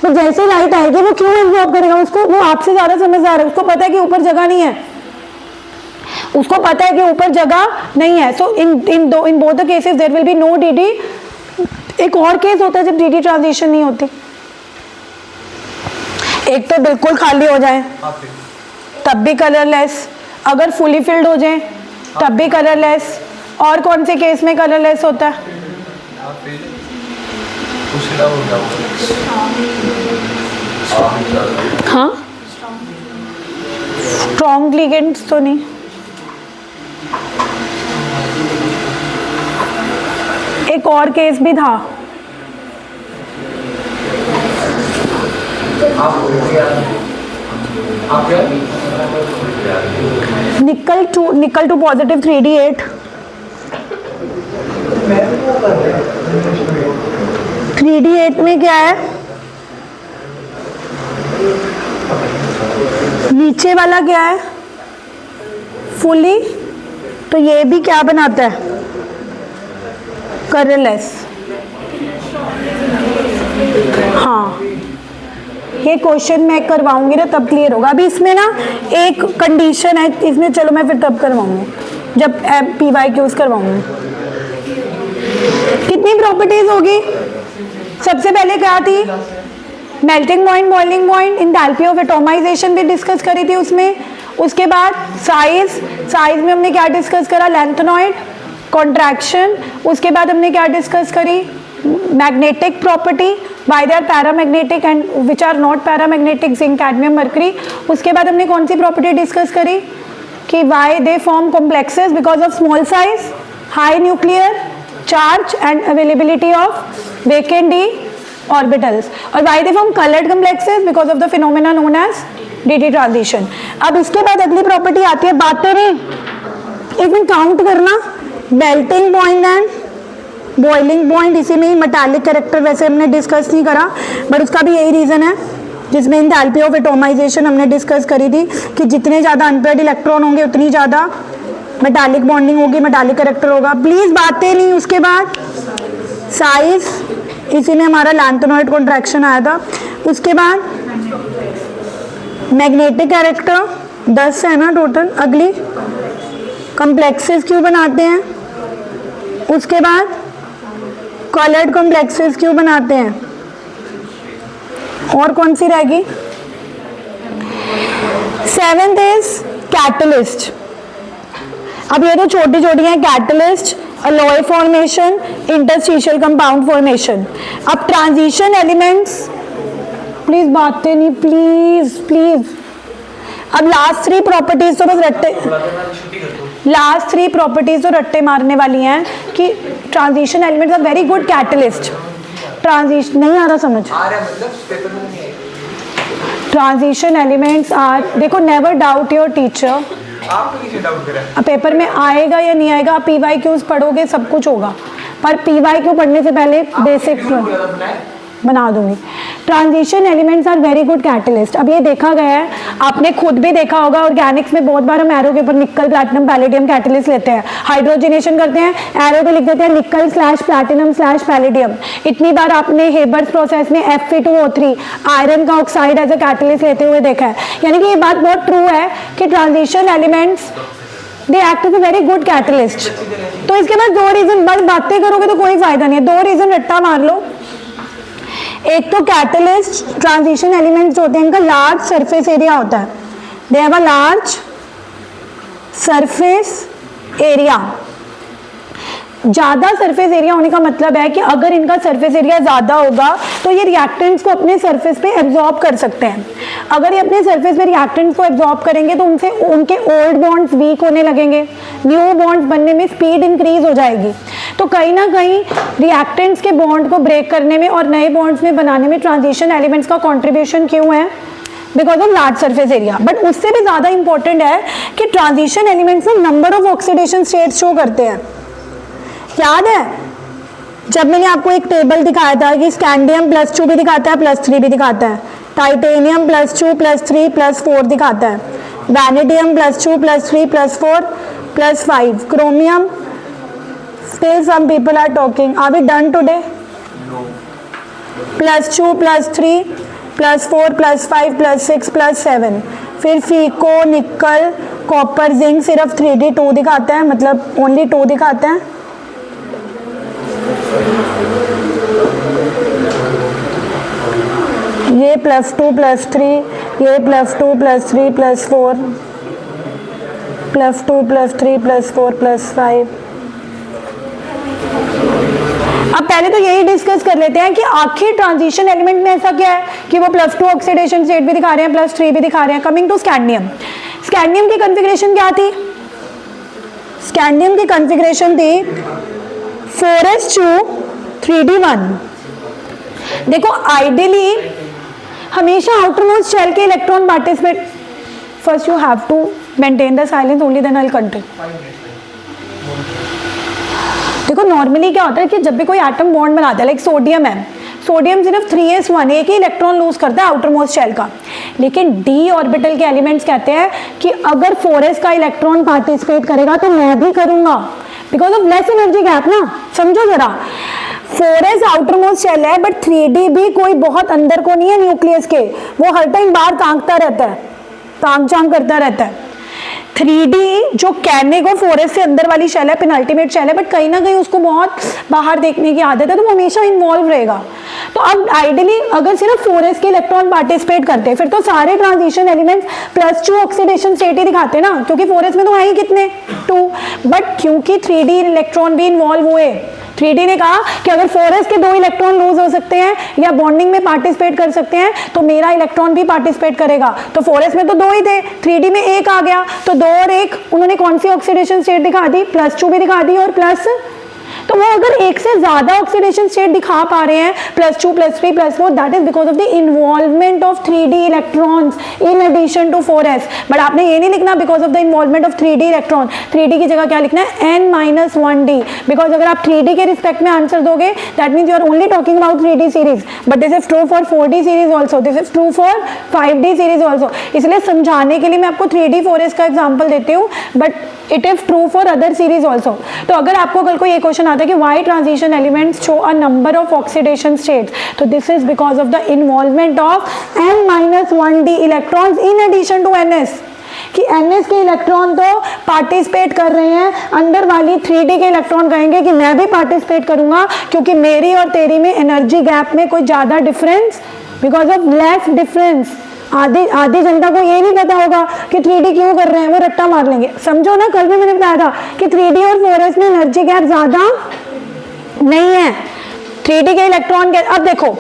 तो जैसे लाइट आएगी वो क्यों एब्जॉर्ब करेगा उसको? वो आपसे ज्यादा समझदार है, उसको पता है कि ऊपर जगह नहीं है, उसको पता है कि ऊपर जगह नहीं है। So in both the cases there will be no dd। एक और केस होता है जब dd ट्रांजिशन नहीं होती, एक तो बिल्कुल खाली हो जाए तब भी कलरलेस, अगर फुली फिल्ड हो जाए तब भी कलरलेस, और कौन से केस में कलरलेस होता है? हाँ, स्ट्रॉन्ग लिगेंड्स तो नहीं। एक और केस भी था, निकल टू पॉजिटिव 3d8, 3d8 में क्या है? नीचे वाला क्या है? फुली, तो ये भी क्या बनाता है? कलरलेस। हाँ, ये क्वेश्चन मैं करवाऊंगी ना तब क्लियर होगा। अभी इसमें ना एक कंडीशन है इसमें, चलो मैं फिर तब करवाऊंगी जब PYQs करवाऊंगी। कितनी प्रॉपर्टीज होगी? सबसे पहले क्या थी? Melting point, boiling point, enthalpy of atomization भी डिस्कस करी थी उसमें। उसके बाद साइज में हमने क्या डिस्कस करा? Lanthanoid, contraction. उसके बाद हमने क्या डिस्कस करी? Magnetic property, why they are paramagnetic and which are not paramagnetic, zinc, cadmium, mercury. उसके बाद हमने कौन सी प्रॉपर्टी डिस्कस करी? कि why they form complexes because of small size, high nuclear charge and availability of vacant D orbitals, और why they form coloured complexes because of the phenomena known as dt transition. अब इसके बाद अगली property आती है, बातें नहीं, एक मिनट काउंट करना, melting point and boiling point. इसी में ही मेटालिक कैरेक्टर वैसे हमने डिस्कस नहीं करा, बट उसका भी यही रीजन है, जिसमें एंथैल्पी ऑफ एटॉमाइजेशन हमने डिस्कस करी थी कि जितने ज़्यादा अनपेयर्ड इलेक्ट्रॉन होंगे उतनी ज़्यादा मेटालिक बॉन्डिंग होगी, मेटालिक कैरेक्टर होगा। प्लीज़ बातें नहीं। उसके बाद साइज, इसी में हमारा लैंथेनॉइड कॉन्ट्रैक्शन आया था। उसके बाद मैग्नेटिक कैरेक्टर 10 है ना टोटल। अगली कॉम्प्लेक्सेस क्यों बनाते हैं? उसके बाद कलर्ड कॉम्प्लेक्सेस क्यों बनाते हैं? और कौन सी रहेगी? 7th is catalyst. अब ये तो छोटी छोटी हैं, catalyst, alloy formation, interstitial compound formation. अब ट्रांजिशन एलिमेंट्स, प्लीज बातें नहीं, प्लीज। अब लास्ट 3 प्रॉपर्टीज तो बस रट्टे मारने वाली हैं कि transition elements are very good catalyst. Transition नहीं आ रहा समझ? ट्रांजिशन एलिमेंट्स आर, देखो नेवर डाउट योर टीचर। अब पेपर में आएगा या नहीं आएगा, आप PYQs पढ़ोगे सब कुछ होगा, पर PYQ पढ़ने से पहले बेसिक बना दूंगी। Transition elements are very good catalyst. अब ये देखा गया है, आपने खुद भी देखा होगा ऑर्गेनिक्स में बहुत बार हम एरो के ऊपर निकल प्लैटिनम पैलेडियम कैटलिस्ट लेते हैं, हाइड्रोजनेशन करते हैं, एरो पे लिख देते हैं निकल स्लैश प्लैटिनम स्लैश पैलेडियम। इतनी बार आपने हेबर्स प्रोसेस में Fe2O3 आयरन का ऑक्साइड एज अ कैटलिस्ट लेते हुए देखा है। यानी कि ये बात बहुत ट्रू है कि transition elements they act as a very good catalyst. तो इसके बाद दो रीजन, बस बातें करोगे तो कोई फायदा नहीं है, दो रीजन रट्टा मार लो। एक तो कैटलिस्ट ट्रांजिशन एलिमेंट्स होते हैं, इनका लार्ज सरफेस एरिया होता है, they have a large surface area. ज़्यादा सरफेस एरिया होने का मतलब है कि अगर इनका सरफेस एरिया ज़्यादा होगा तो ये रिएक्टेंट्स को अपने सरफेस पे एब्जॉर्ब कर सकते हैं। अगर ये अपने सरफेस पे रिएक्टेंट्स को एब्जॉर्ब करेंगे तो उनसे उनके ओल्ड बॉन्ड्स वीक होने लगेंगे, न्यू बॉन्ड्स बनने में स्पीड इंक्रीज हो जाएगी। तो कहीं ना कहीं रिएक्टेंट्स के बॉन्ड को ब्रेक करने में और नए बॉन्ड्स में बनाने में ट्रांजिशन एलिमेंट्स का कॉन्ट्रीब्यूशन क्यों है? Because of large surface area. But उससे भी ज़्यादा इंपॉर्टेंट है कि ट्रांजिशन एलिमेंट्स में number of oxidation states show करते हैं। याद है जब मैंने आपको एक टेबल दिखाया था कि स्कैंडियम +2 भी दिखाता है, +3 भी दिखाता है, टाइटेनियम +2 +3 +4 दिखाता है, vanadium +2 +3 +4 +5, chromium, still some people are talking, are we done today? No. +2 +3 +4 +5 +6 +7, फिर फीको, निकल, कॉपर, जिंक सिर्फ 3D2 दिखाता है, मतलब ओनली 2 दिखाता है। ये +2 +3, ये +2 +3 +4, +2 +3 +4 +5। अब पहले तो यही डिस्कस कर लेते हैं कि आखिर ट्रांजिशन एलिमेंट में ऐसा क्या है कि वो +2 ऑक्सीडेशन स्टेट भी दिखा रहे हैं, +3 भी दिखा रहे हैं। कमिंग टू स्कैंडियम, स्कैंडियम की कॉन्फ़िगरेशन क्या थी? स्कैंडियम की कॉन्फ़िगरेशन थी 4s2 3d1। देखो आइडियली हमेशा आउटरमोस्ट शेल के electron participate, first you have to maintain the silence only then I will continue. देखो नॉर्मली क्या होता है कि जब भी कोई एटम बॉन्ड बनाता है, लाइक सोडियम है, सोडियम सिर्फ 3s1 एक ही इलेक्ट्रॉन लूज करता है आउटरमोस्ट शेल का। लेकिन डी ऑर्बिटल के एलिमेंट्स कहते हैं कि अगर 4s का इलेक्ट्रॉन पार्टिसिपेट करेगा तो मैं भी करूंगा, because of less energy gap ना। समझो जरा, 4s आउटरमोस्ट शेल है बट 3d भी कोई बहुत अंदर को नहीं है न्यूक्लियस के, वो हर टाइम बाहर ताकता रहता है, ताक झांक करता रहता है। 3d जो कहने को 4s से अंदर वाली शेल है, पेनल्टीमेट शेल है, बट कहीं ना कहीं उसको बहुत बाहर देखने की आदत है, तो वो हमेशा इन्वॉल्व रहेगा। तो अब आइडियली अगर सिर्फ 4s के इलेक्ट्रॉन पार्टिसिपेट करते हैं फिर तो सारे ट्रांजिशन एलिमेंट्स +2 ऑक्सीडेशन स्टेट ही दिखाते हैं ना, क्योंकि 4s में तो है ही कितने 2। बट क्योंकि 3d इलेक्ट्रॉन भी इन्वॉल्व हुए, 3d ने कहा कि अगर 4s के 2 इलेक्ट्रॉन लूज हो सकते हैं या बॉन्डिंग में पार्टिसिपेट कर सकते हैं तो मेरा इलेक्ट्रॉन भी पार्टिसिपेट करेगा। तो 4s में तो 2 ही थे, 3d में 1 आ गया, तो 2 और 1 उन्होंने कौन सी ऑक्सीडेशन स्टेट दिखा दी? +2 भी दिखा दी और प्लस। तो वो अगर एक से ज्यादा ऑक्सीडेशन स्टेट दिखा पा रहे हैं +2 +3 +4, that is because of the involvement of 3d electrons in addition to 4s। But आपने ये नहीं लिखना because of the involvement of 3d electron, 3d की जगह क्या लिखना है? n-1d, बिकॉज अगर आप 3d के रिस्पेक्ट में आंसर दोगे that means you are only talking about 3d series, but this is true for 4d series also, this is true for 5d series also. इसलिए समझाने के लिए मैं आपको 3d 4s का एग्जाम्पल देती हूँ, but it is true for other series also. तो अगर आपको कल को ये क्वेश्चन आता है कि why transition elements show a number of oxidation states, तो this is because of the involvement of n-1d electrons in addition to ns, कि ns के इलेक्ट्रॉन तो पार्टिसिपेट कर रहे हैं, अंदर वाली 3d के इलेक्ट्रॉन कहेंगे कि मैं भी पार्टिसिपेट करूंगा क्योंकि मेरी और तेरी में एनर्जी गैप में कोई ज्यादा difference, because of less difference. आधी जनता को ये नहीं पता होगा कि 3d क्यों कर रहे हैं, वो रट्टा मार लेंगे। समझो ना, कल भी मैंने बताया था कि 3d और 4s में एनर्जी गैप ज्यादा नहीं है, 3d के इलेक्ट्रॉन के। अब देखो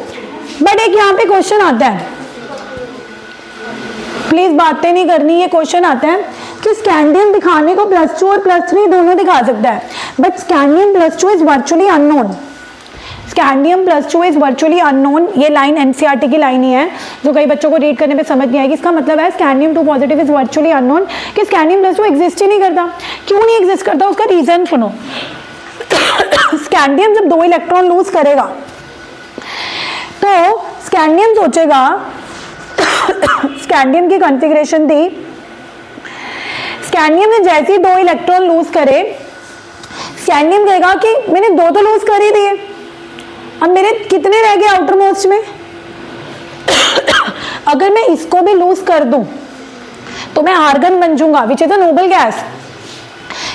बट एक यहाँ पे क्वेश्चन आता है, प्लीज बातें नहीं करनी, ये क्वेश्चन आता है कि स्कैंडियम दिखाने को +2 और +3 दोनों दिखा सकता है, but scandium +2 is virtually unknown. Scandium +2 is virtually unknown, ये लाइन एनसीईआरटी की लाइन ही है जो कई बच्चों को रीड करने में समझ नहीं आएगी। इसका मतलब है scandium 2 positive is virtually unknown, कि स्कैंडियम +2 एग्जिस्ट ही नहीं करता। क्यों नहीं एग्जिस्ट करता? उसका रीजन सुनो। स्कैंडियम जब 2 इलेक्ट्रॉन लूज करेगा तो स्कैंडियम सोचेगा, स्कैंडियम की कॉन्फ़िगरेशन थी, स्कैंडियम ने जैसे ही 2 इलेक्ट्रॉन लूज करे, स्कैंडियम कहेगा कि मैंने 2 तो लूज कर ही दिए, अब मेरे कितने रह गए आउटर मोस्ट में। अगर मैं इसको भी लूज कर दूं तो मैं आर्गन बन जाऊंगा, which is a noble gas.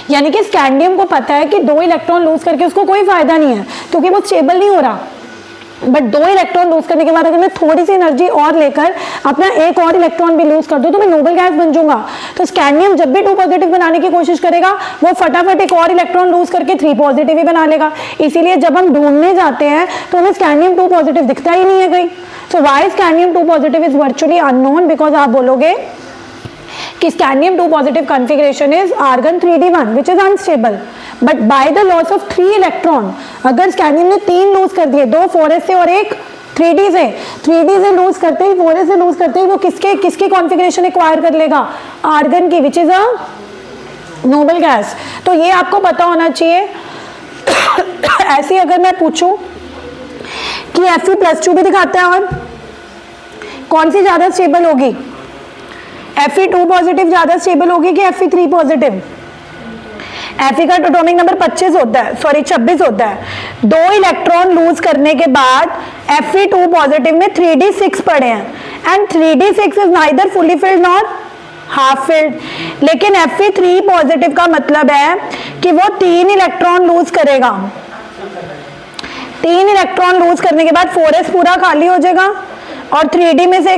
यानी कि स्कैंडियम को पता है कि 2 इलेक्ट्रॉन लूज करके उसको कोई फायदा नहीं है क्योंकि वो स्टेबल नहीं हो रहा, बट 2 इलेक्ट्रॉन लूज करने के बाद अगर मैं थोड़ी सी एनर्जी और लेकर अपना एक और इलेक्ट्रॉन भी लूज कर दूं तो मैं नोबल गैस बन जाऊंगा। तो स्कैंडियम जब भी 2 पॉजिटिव बनाने की कोशिश करेगा वो फटाफट एक और इलेक्ट्रॉन लूज करके 3 पॉजिटिव ही बना लेगा। इसीलिए जब हम ढूंढने जाते हैं तो हमें स्कैंडियम 2 पॉजिटिव दिखता ही नहीं है कहीं। So why scandium 2 positive is virtually unknown, because आप बोलोगे कि scandium 2 positive configuration is argon 3d1 which is unstable, but by the loss of 3 electron, अगर स्कैंडियम ने 3 लूज कर दिए, 2 4s से और एक 3d से, 3d से लूज करते ही 4s से लूज करते ही वो किसकी कॉन्फ़िगरेशन एक्वायर कर लेगा, आर्गन की, which is a noble gas. तो ये आपको पता होना चाहिए। ऐसे अगर मैं पूछूं कि Fe+2 भी दिखाता है और कौन सी ज्यादा स्टेबल होगी, Fe2 पॉजिटिव ज्यादा स्टेबल होगी कि Fe3 पॉजिटिव। Fe का एटॉमिक नंबर 25 होता है, सॉरी 26 होता है। 2 इलेक्ट्रॉन लूज करने के बाद Fe2 पॉजिटिव में 3d6 पड़े हैं and 3d6 is neither fully filled nor half filled. लेकिन Fe3 पॉजिटिव का मतलब है कि वो 3 इलेक्ट्रॉन लूज करेगा, 3 इलेक्ट्रॉन लूज करने के बाद 4s पूरा खाली हो जाएगा और 3d में से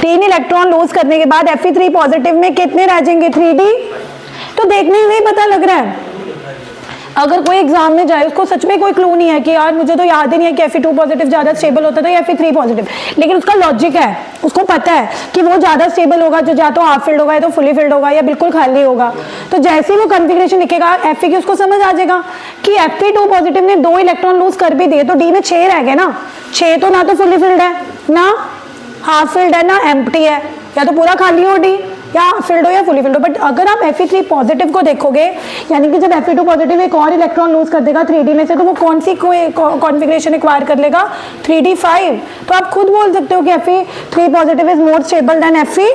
3 इलेक्ट्रॉन लूज करने के बाद Fe3 पॉजिटिव में कितने रह जाएंगे, 3d। तो देखने में ही पता लग रहा है, अगर कोई एग्जाम में जाए उसको सच में कोई क्लू नहीं है कि यार मुझे तो याद ही नहीं है कि Fe2 पॉजिटिव ज्यादा स्टेबल होता था या Fe3 पॉजिटिव, लेकिन उसका लॉजिक है, उसको पता है कि वो ज्यादा स्टेबल होगा जो या तो हाफ फिल्ड होगा या तो फुली फिल्ड होगा या बिल्कुल खाली होगा। तो जैसे ही वो कॉन्फ़िगरेशन लिखेगा Fe की, उसको समझ आ जाएगा कि Fe2 पॉजिटिव ने 2 इलेक्ट्रॉन लूज कर भी दिए तो डी में 6 रह गए ना, 6 तो ना तो फुली फिल्ड है ना हाफ फिल्ड है ना एम्प्टी है, या तो पूरा खाली हो डी या फिल्ड हो या फुली फिल्ड हो। बट अगर आप Fe3 पॉजिटिव को देखोगे, यानी कि जब Fe2 पॉजिटिव एक और इलेक्ट्रॉन लूज कर देगा 3d में से, तो वो कौन सी कॉन्फ़िगरेशन एक्वायर कर लेगा, 3d5। तो आप खुद बोल सकते हो कि Fe3 positive is more stable then Fe।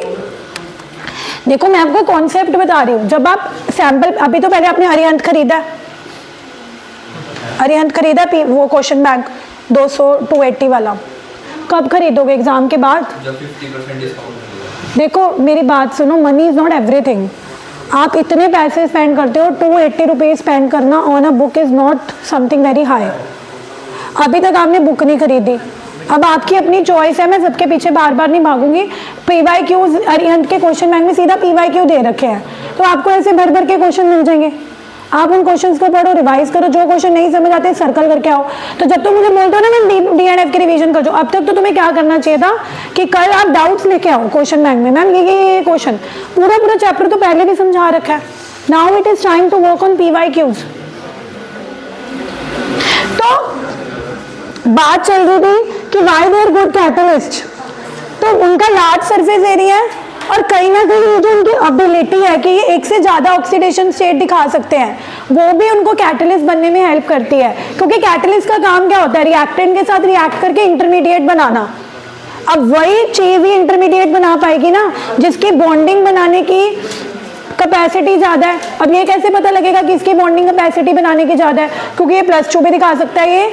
देखो मैं आपको कॉन्सेप्ट बता रही हूँ, जब आप सैंपल, अभी तो पहले आपने अरिहंत खरीदा, अरिहंत खरीदा वो क्वेश्चन बैंक 280 वाला, कब खरीदोगे, एग्जाम के बाद, जब 50% डिस्काउंट मिलेगा। देखो मेरी बात सुनो, मनी इज नॉट एवरीथिंग। आप इतने पैसे स्पेंड करते हो, 280 रुपीज स्पेंड करना on a book is not something very high. अभी तक आपने बुक नहीं खरीदी, अब आपकी अपनी चॉइस है, मैं सबके पीछे बार बार नहीं भागूंगी। PYQ अरिहंत के क्वेश्चन बैंक में सीधा PYQ दे रखे हैं, तो आपको ऐसे भर भर के क्वेश्चन मिल जाएंगे, आप उन क्वेश्चंस को पढ़ो, रिवाइज करो, जो क्वेश्चन नहीं समझ आते सर्कल करके आओ। तो जब तुम मुझे बोलते हो ना मैं D&F की रिवीजन कर, जो अब तक तो तुम्हें क्या करना चाहिए था कि कल आप डाउट्स लेके आओ क्वेश्चन बैंक में, मैम ये क्वेश्चन पूरा चैप्टर तो पहले भी समझा रखा है, now it is time to work on PYQs। तो बात चल रही थी कि why they are good catalyst, तो उनका लार्ज सरफेस एरिया है और कहीं ना कहीं जो उनकी एबिलिटी है कि ये एक से ज्यादा ऑक्सीडेशन स्टेट दिखा सकते हैं, वो भी उनको कैटलिस्ट बनने में हेल्प करती है। क्योंकि कैटलिस्ट का काम क्या होता है, रिएक्टेंट के साथ रिएक्ट करके इंटरमीडिएट बनाना। अब वही चीज ही इंटरमीडिएट बना पाएगी ना जिसकी बॉन्डिंग बनाने की कैपेसिटी ज्यादा है। अब ये कैसे पता लगेगा कि इसकी बॉन्डिंग कैपेसिटी बनाने की ज्यादा है, क्योंकि ये +2 भी दिखा सकता है, ये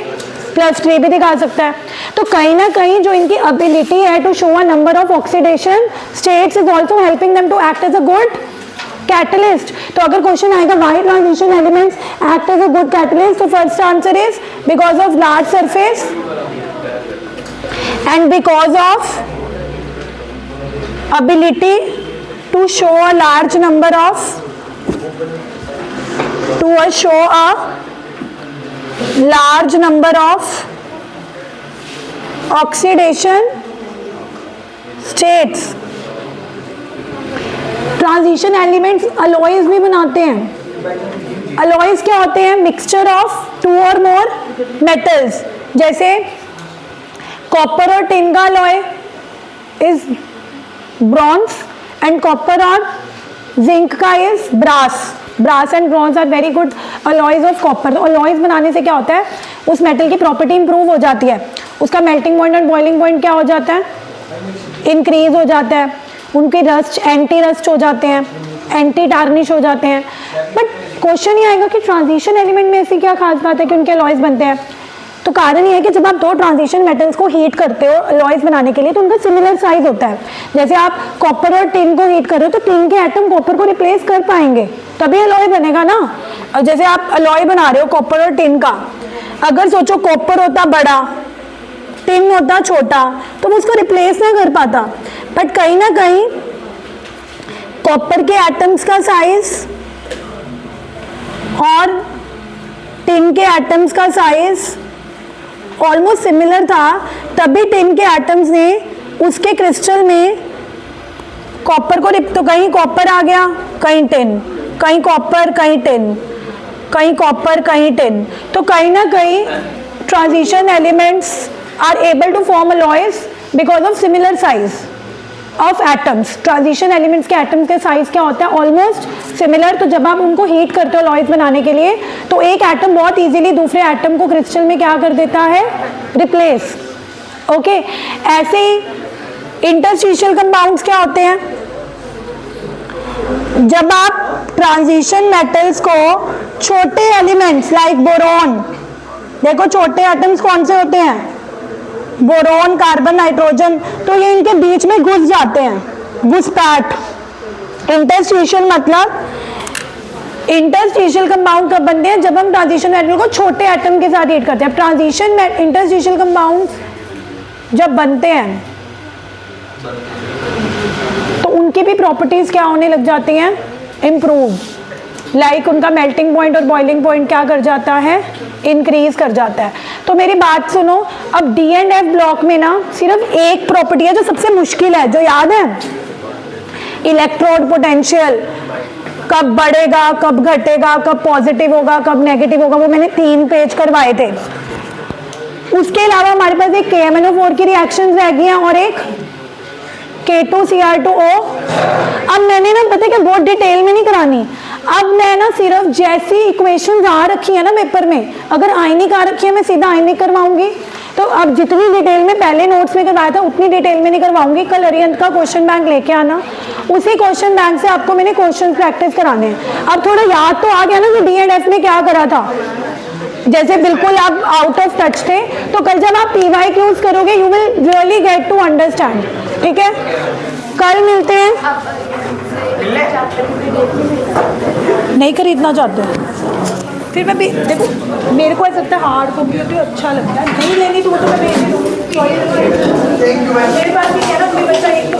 +3 भी दिखा सकता है। तो कहीं ना कहीं जो इनकी एबिलिटी है to show a number of oxidation states is also helping them to act as a good catalyst. तो अगर क्वेश्चन आएगा why transition elements act as a good catalyst, तो first answer is because of large surface and because of ability to show a large number of large number of oxidation states। Transition elements alloys भी बनाते हैं। Alloys क्या होते हैं, mixture of 2 और more metals, जैसे copper और tin का alloy is bronze and copper और जिंक का is brass. Brass and bronze are very good alloys of copper. तो अलॉयज बनाने से क्या होता है, उस मेटल की प्रॉपर्टी इंप्रूव हो जाती है, उसका मेल्टिंग पॉइंट और बॉइलिंग पॉइंट क्या हो जाता है, इंक्रीज हो जाता है, उनके रस्ट एंटी रस्ट हो जाते हैं, एंटी टार्निश हो जाते हैं। बट क्वेश्चन ये आएगा कि ट्रांजिशन एलिमेंट में ऐसी क्या खास बात है कि उनके अलॉयज बनते हैं। तो कारण ये है कि जब आप दो ट्रांजिशन मेटल्स को हीट करते हो अलॉयज बनाने के लिए तो उनका सिमिलर साइज होता है। जैसे आप कॉपर और टिन को हीट कर रहे हो तो टिन के एटम कॉपर को रिप्लेस कर पाएंगे तभी अलॉय बनेगा ना। और जैसे आप अलॉय बना रहे हो कॉपर और टिन का, अगर सोचो कॉपर होता बड़ा टिन होता छोटा तो वो उसको रिप्लेस ना कर पाता। बट कहीं ना कहीं कॉपर के एटम्स का साइज और टिन के एटम्स का साइज ऑलमोस्ट सिमिलर था, तभी टिन के एटम्स ने उसके क्रिस्टल में कॉपर को तो कहीं कॉपर आ गया कहीं टिन, कहीं कॉपर कहीं टिन, कहीं कॉपर कहीं टिन। तो कहीं ना कहीं transition elements are able to form alloys because of similar size of atoms. Transition elements के एटम्स के साइज क्या होता है, ऑलमोस्ट सिमिलर। तो जब आप उनको हीट करते हो अलॉयज बनाने के लिए तो एक एटम बहुत इजीली दूसरे एटम को क्रिस्टल में क्या कर देता है, रिप्लेस। ओके, ऐसे ही इंटरस्टिशियल कंपाउंड्स क्या होते हैं, जब आप ट्रांजिशन मेटल्स को छोटे एलिमेंट्स लाइक बोरॉन, देखो छोटे एटम्स कौन से होते हैं, बोरॉन कार्बन नाइट्रोजन, तो ये इनके बीच में घुस जाते हैं, घुसपैठ। इंटरस्टिशियल मतलब इंटरस्टिशियल कंपाउंड कब बनते हैं, जब हम ट्रांजिशन मेटल को छोटे एटम के साथ हीट करते हैं। ट्रांजिशन इंटरस्टिशियल कंपाउंड्स जब बनते हैं तो उनकी भी प्रॉपर्टीज क्या होने लग जाती हैं, इम्प्रूव। लाइक उनका मेल्टिंग पॉइंट और बॉइलिंग पॉइंट क्या कर जाता है, इंक्रीज कर जाता है। तो मेरी बात सुनो, अब डी एंड एफ ब्लॉक में ना सिर्फ एक प्रॉपर्टी है जो सबसे मुश्किल है, जो याद है, इलेक्ट्रोड पोटेंशियल कब बढ़ेगा कब घटेगा, कब पॉजिटिव होगा कब नेगेटिव होगा, वो मैंने 3 पेज करवाए थे। उसके अलावा हमारे पास एक KMnO4 की रिएक्शन रह गई हैं और एक K2Cr2O। अब मैंने ना पता है कि बहुत डिटेल में नहीं करानी, अब मैं ना सिर्फ जैसी इक्वेशंस आ रखी है ना पेपर में, अगर आयनिक आ रखी है मैं सीधा आयनिक करवाऊंगी। तो अब जितनी डिटेल में पहले नोट्स में करवाया था उतनी डिटेल में नहीं करवाऊंगी। कल अरिहंत का क्वेश्चन बैंक लेके आना, उसी क्वेश्चन बैंक से आपको मैंने क्वेश्चन प्रैक्टिस कराने हैं। अब थोड़ा याद तो आ गया ना कि डी एंड एफ में क्या करा था, जैसे बिल्कुल आप आउट ऑफ टच थे, तो कल जब आप PYQs करोगे you will really get to understand. ठीक है, कल मिलते हैं। नहीं खरीदना चाहते फिर मैं भी देखो, मेरे को ऐसा लगता है हार्ड कॉपी होती है अच्छा लगता है, नहीं लेनी तो वो तो मैं भेज दूँ। मेरे पास भी कह रहा हूँ बच्चा एक तो